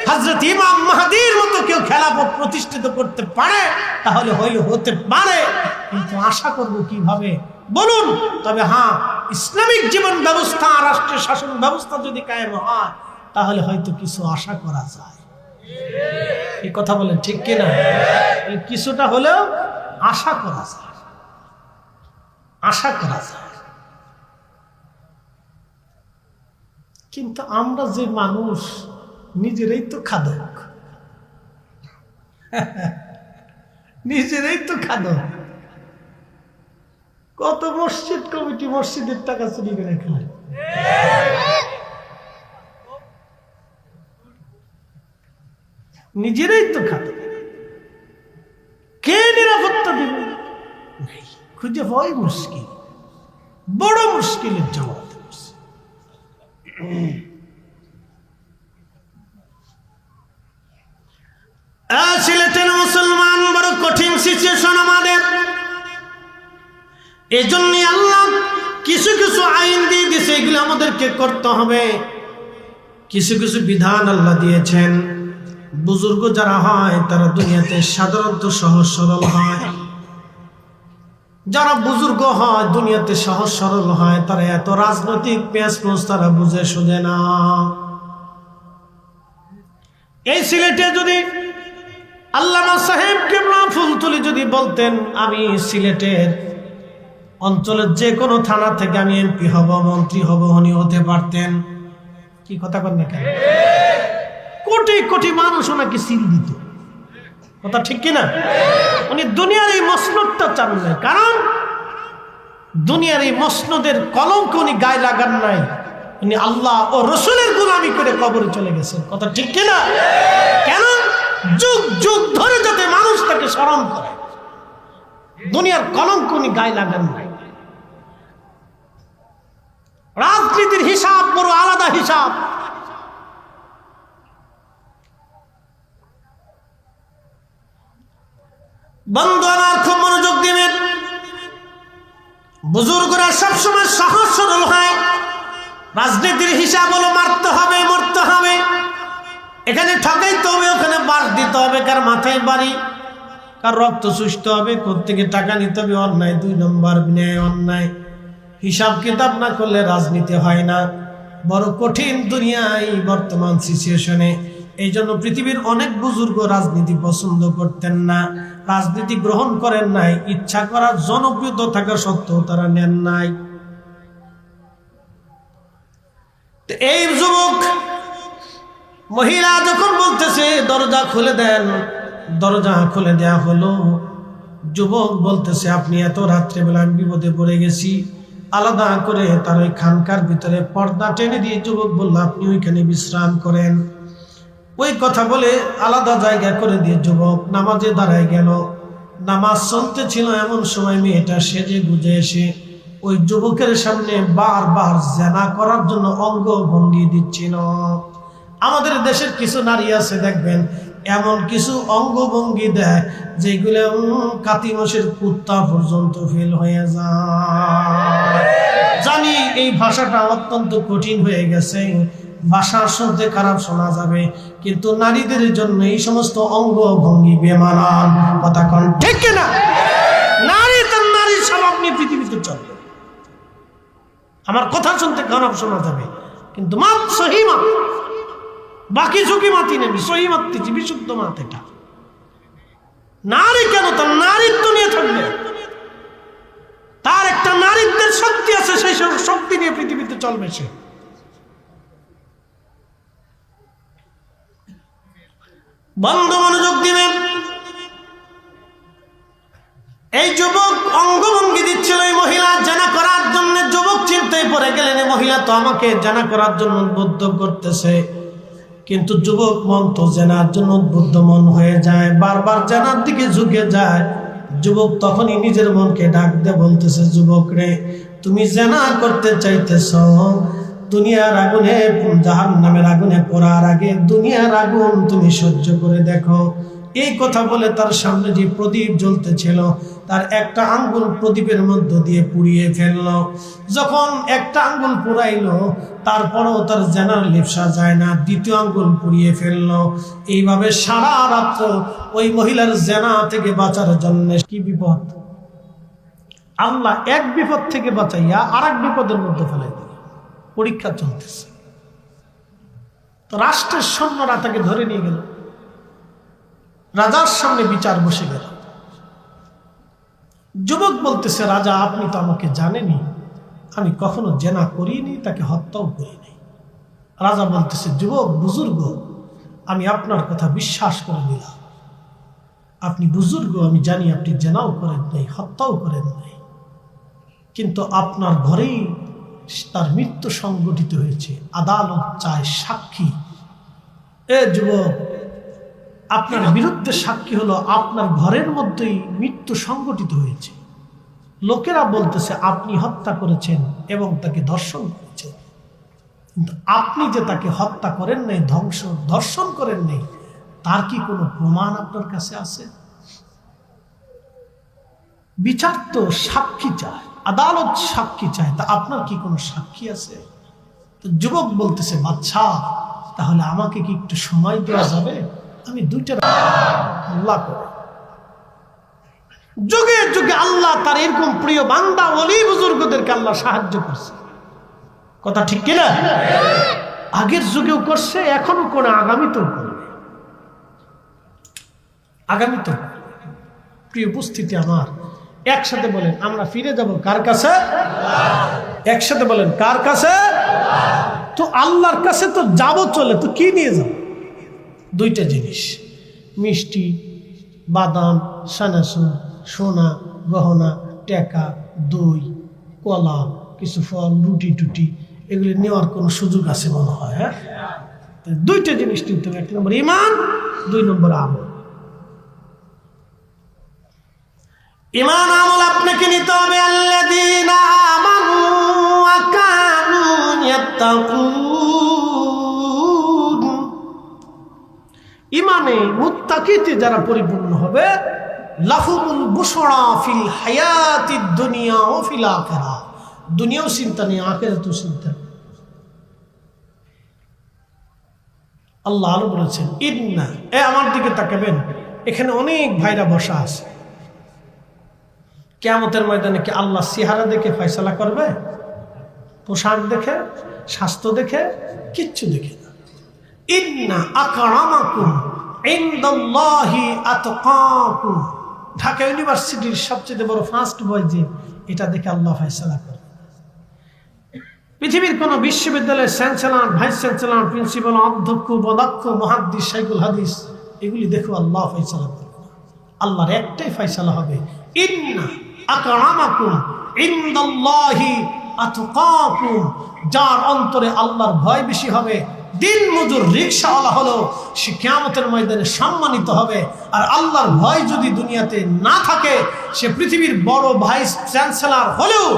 হযরত ইমাম মাহদীর মতো কেউ খেলাফত প্রতিষ্ঠিত করতে পারে তাহলে হতে পারে, কিন্তু আশা করব কিভাবে বলুন? তবে হ্যাঁ, ইসলামিক জীবন ব্যবস্থা, রাষ্ট্রীয় শাসন ব্যবস্থা যদি কায়েম হয় তাহলে হয়তো কিছু আশা করা যায়। এই কথা বলেন ঠিক কিনা? কিছুটা হলেও আশা করা যায়, আশা করা যায়। কিন্তু আমরা যে মানুষ, নিজেরাই তো খাদক, নিজেরাই তো খাদক। কত মসজিদ কমিটি মসজিদের টাকা চুরি করে খায়। নিজেরাই তো খাদক। কে নিরাপত্তা দিবে? খুঁজে পাওয়াই মুশকিল, বড় মুশকিলের জবাব। সিলেটের মুসলমান, বড় কঠিন সিচুয়েশন আমাদের। এই জন্যই আল্লাহ কিছু কিছু আইন দিয়ে দিয়েছে, এগুলো আমাদেরকে করতে হবে। কিছু কিছু বিধান আল্লাহ দিয়েছেন। বুজুর্গ যারা হয় তারা দুনিয়াতে সাধারণত সহজ সরল হয়। যারা বুজুর্গ হয় দুনিয়াতে সহজ সরল হয়, তারা এত রাজনৈতিক পেঁয়াজ তারা বুঝে সুঝে না। এই সিলেটে যদি আল্লামা সাহেব কেবলা ফুলতলি যদি বলতেন, আমি সিলেটের অঞ্চলের যে কোনো থানা থেকে আমি এমপি হব, মন্ত্রী হব, উনি হতে পারতেন। কি কথা কন না কেন? কোটি কোটি মানুষ ওনাকে সিল দিত। কথা ঠিক কিনা? উনি দুনিয়ার এই মসনদটা চান নাই, কারণ দুনিয়ার এই মসনদের কলঙ্ক উনি গায়ে লাগান নাই। উনি আল্লাহ ও রসুলের গোলামি করে কবরে চলে গেছেন। কথা ঠিক কিনা? কেন? যুগ যুগ ধরে যাতে মানুষ তাকে স্মরণ করে। দুনিয়ার কলঙ্ক উনি গায়ে লাগান নাই। রাজনীতির হিসাব বড় আলাদা হিসাব। বন্ধু আমার, খুব মনোযোগ দিবেন। বুজুর্গরা সবসময় সহজ সরল হয়। রাজনীতির হিসাব হলো মারতে হবে, মরতে হবে, এখানে ঠকাইতে হবে, ওখানে বাস দিতে হবে, কার মাথায় বাড়ি, কার রক্ত চুষতে হবে, কোত্থেকে টাকা নিতে হবে, অন্যায় 2 নম্বর, ন্যায় অন্যায়। হিসাব কিতাব না করলে রাজনীতি হয় না। বড় কঠিন দুনিয়ায় বর্তমান সিচুয়েশনে। এই জন্য পৃথিবীর অনেক বুজুর্গ রাজনীতি পছন্দ করতেন না, রাজনীতি গ্রহণ করেন নাই। ইচ্ছা করার জনপ্রিয়তা থাকা সত্ত্বেও তারা নেন নাই। এই যুবক মহিলা যখন বলতেছে দরজা খুলে দেন, দরজা খুলে দেয়া হলো। যুবক বলতেছে, আপনি এত রাত্রেবেলা আমি বিপদে পড়ে গেছি। আলাদা করে তার ওই খানকার ভিতরে পর্দা টেনে দিয়ে যুবক বলল, আপনি ওইখানে বিশ্রাম করেন। ওই কথা বলে আলাদা জায়গা করে দিয়ে যুবক নামাজে দাঁড়ায় গেল। নামাজ চলতেছিল, এমন সময় মেয়েটা সেজে গুজে এসে ওই যুবকের সামনে বারবার জেনা করার জন্য অঙ্গ ভঙ্গি দিচ্ছিল। আমাদের দেশের কিছু নারী আছে দেখবেন, এমন কিছু অঙ্গভঙ্গি দেয় যেগুলো কাতি মাসের কুত্তা পর্যন্ত ফেল হয়ে যায়। জানি এই ভাষাটা অত্যন্ত কঠিন হয়ে গেছে, ভাষা শুনতে খারাপ শোনা যাবে, কিন্তু নারীদের জন্য এই সমস্ত অঙ্গভঙ্গি বেমানান। কথা কোন ঠিক কিনা? নারী তার নারীর স্বভাব নিয়ে পৃথিবীতে চলে। আমার কথা শুনতে খারাপ শোনা যাবে, কিন্তু মাত সহিমা, বাকি ঝুঁকি মাতি নেবি, সহি মাততেছি, বিশুদ্ধ মাত। এটা নারী কেন তার নারীত্ব নিয়ে থাকবে, তার একটা নারীত্বের শক্তি আছে, সেই শক্তি নিয়ে পৃথিবীতে চলবে সে। বন্ধু মনোযোগ দিবেন। এই যুবক অঙ্গভঙ্গি দিচ্ছিল এই মহিলা জানা করার জন্য। যুবক চিন্তায় পড়ে গেলেন, এই মহিলা তো আমাকে জানা করার জন্য উদ্বুদ্ধ করতেছে, কিন্তু যুবক মন তো জেনার জন্য উদ্বুদ্ধ মন হয়ে যায়, বারবার জেনার দিকে ঝুঁকে যায়। যুবক তখনই নিজের মনকে ডাক দিয়ে বলতেছে, যুবক রে, তুমি জেনা করতে চাইতেছ, দুনিয়ার আগুনে, জাহান্নামের আগুনে পড়ার আগে দুনিয়ার আগুন তুমি সহ্য করে দেখো। এই কথা বলে তার সামনে যে প্রদীপ জ্বলতেছিল তার একটা আঙ্গুল প্রদীপের মধ্য দিয়ে পুড়িয়ে ফেলল। যখন একটা আঙ্গুল পুড়াইলো, তারপরও তার জেনার লিপসা যায় না, দ্বিতীয় আঙ্গুল পুড়িয়ে ফেলল। এইভাবে সারা রাত্র ওই মহিলার জেনা থেকে বাঁচার জন্য কি বিপদ, আল্লাহ এক বিপদ থেকে বাঁচাইয়া আর এক বিপদের মধ্যে ফেলাই দিল। পরীক্ষা চলতেছে, তো রাষ্ট্রের সৈন্যরা তাকে ধরে নিয়ে গেল, রাজার সামনে বিচার বসে গেল। যুবক বলতেছে, রাজা আপনি তো আমাকে জানেনই, আমি কখনো জেনা করিনি, তাকে হত্যাও করিনি। রাজা বলতেছে, যুবক বুজুর্গ, আমি আপনার কথা বিশ্বাস করে নিলাম, আপনি বুজুর্গ, আমি জানি আপনি জেনাও করেন নাই, হত্যাও করেন নাই, কিন্তু আপনার ঘরেই তার মৃত্যু সংঘটিত হয়েছে, আদালত চায় সাক্ষী। এ যুবক, আপনার বিরুদ্ধে সাক্ষী হলো আপনার ঘরের মধ্যেই মৃত্যু সংঘটিত হয়েছে। লোকেরা বলতেছে আপনি হত্যা করেছেন এবং তাকে ধর্ষণ করেছেন, কিন্তু আপনি যে তাকে হত্যা করেন নাই, ধর্ষণ করেন নাই, তার কি কোনো প্রমাণ আপনার কাছে আছে? বিচার তো সাক্ষী চায়, আদালত সাক্ষী চায়, তা আপনার কি কোনো সাক্ষী আছে? তো যুবক বলতেছে, বাচ্চা, তাহলে আমাকে কি একটু সময় দেওয়া যাবে? আমি দুইটা আল্লাহ করে যুগে যুগে আল্লাহ তার এরকম প্রিয় বান্দা ওলি বুজুর্গদেরকে আল্লাহ সাহায্য করছে। কথা ঠিক কিনা? আগের যুগেও করছে, এখনো করে, আগামীতেও করবে, আগামীতেও। প্রিয় উপস্থিতি আমার, একসাথে বলেন, আমরা ফিরে যাব কার কাছে? একসাথে বলেন, কার কাছে? তো আল্লাহর কাছে তো যাব, চলে তো কি নিয়ে যাব? দুইটা জিনিস, মিষ্টি, বাদাম, সানাসুর, সোনা, গহনা, টাকা, দই, কলা, কিছু ফল, রুটি টুটি, এগুলি নেওয়ার কোনো সুযোগ আছে মনে হয়? হ্যাঁ, দুইটা জিনিস নিতে হবে, এক নম্বর ঈমান, দুই নম্বর আমল। ঈমান আমল আপনাকে নিতে হবে। আল্লাযীনা আমানু ওয়া কানু ইয়াত্তাকুন, ঈমানে মুত্তাকিতে যারা পরিপূর্ণ হবে, লাহুমুল বুশরা ফিল হায়াতিদ দুনিয়া ওয়া ফিল আখিরাহ, দুনিয়াও চিন্তা নেই, আখিরাতও চিন্তা নেই। আল্লাহ আলো বলেছেন, ইন্না, আমার দিকে তাকাবেন, এখানে অনেক ভাইরা বসা আছে। কিয়ামতের ময়দানে কি আল্লাহ চেহারা দেখে ফয়সালা করবে? পোশাক দেখে, স্বাস্থ্য দেখে? কিচ্ছু দেখে না। ইন্না আকরামাকুম ইনদাল্লাহি আতকাকুম, ঢাকা ইউনিভার্সিটির সবচেয়ে বড় ফার্স্ট বয় যে, এটা দেখে আল্লাহ ফয়সালা করে। পৃথিবীর কোন বিশ্ববিদ্যালয়ের চ্যান্সেলর, ভাইস চ্যান্সেলর, প্রিন্সিপাল, অধ্যক্ষ, উপাধ্যক্ষ, মুহাদ্দিস, শাইখুল হাদিস, এগুলি দেখো আল্লাহ ফয়সালা করে। আল্লাহর একটাই ফয়সালা হবে, ইন্না আকরামাকুম ইনদাল্লাহি আতকাকুম। যার অন্তরে আল্লাহর ভয় বেশি হবে, দিন মজুর রিকশাওয়ালা হলো, সে কিয়ামতের ময়দানে সম্মানিত হবে। আর আল্লাহর ভয় যদি দুনিয়াতে না থাকে, সে পৃথিবীর বড় ভাইস চ্যান্সেলর হলেও,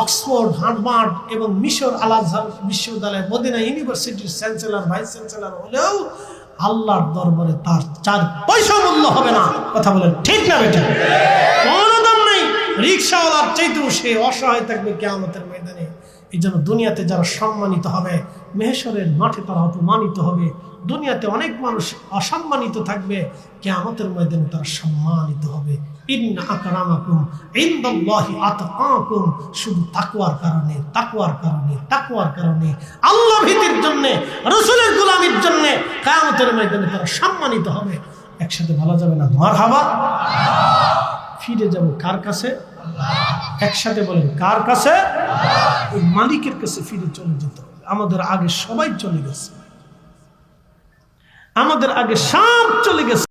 অক্সফোর্ড, হার্ভার্ড এবং মিশর আল আজহার বিশ্ববিদ্যালয়, মদিনা ইউনিভার্সিটির চ্যান্সেলর, ভাইস চ্যান্সেলর হলেও আল্লাহর দরবারে তার 4 পয়সা মূল্য হবে না। কথা বলেন ঠিক না বেটা? কোনো দাম নেই। রিকশাওয়ালার চাইতেও সে অসহায় থাকবে কিয়ামতের ময়দানে। এই জন্য দুনিয়াতে যারা সম্মানিত হবে, মেহশরের মাঠে তারা অপমানিত হবে। দুনিয়াতে অনেক মানুষ অসম্মানিত থাকবে, কিয়ামতের ময়দানে তারা সম্মানিত হবে। ইন্না আকরামাকুম ইনদাল্লাহি আতকাকুম। শুধু তাকওয়ার কারণে, তাকওয়ার কারণে, তাকওয়ার কারণে, আল্লাহ ভীতির জন্য, রাসূলের গোলামির জন্য কিয়ামতের ময়দানে তারা সম্মানিত হবে। একসাথে বলা যাবে না মারহাবা? ফিরে যাব কার কাছে? একসাথে বলেন কার কাছে? ওই মালিকের কাছে ফিরে চলে যেতে হবে। আমাদের আগে সবাই চলে গেছে, আমাদের আগে সব চলে গেছে।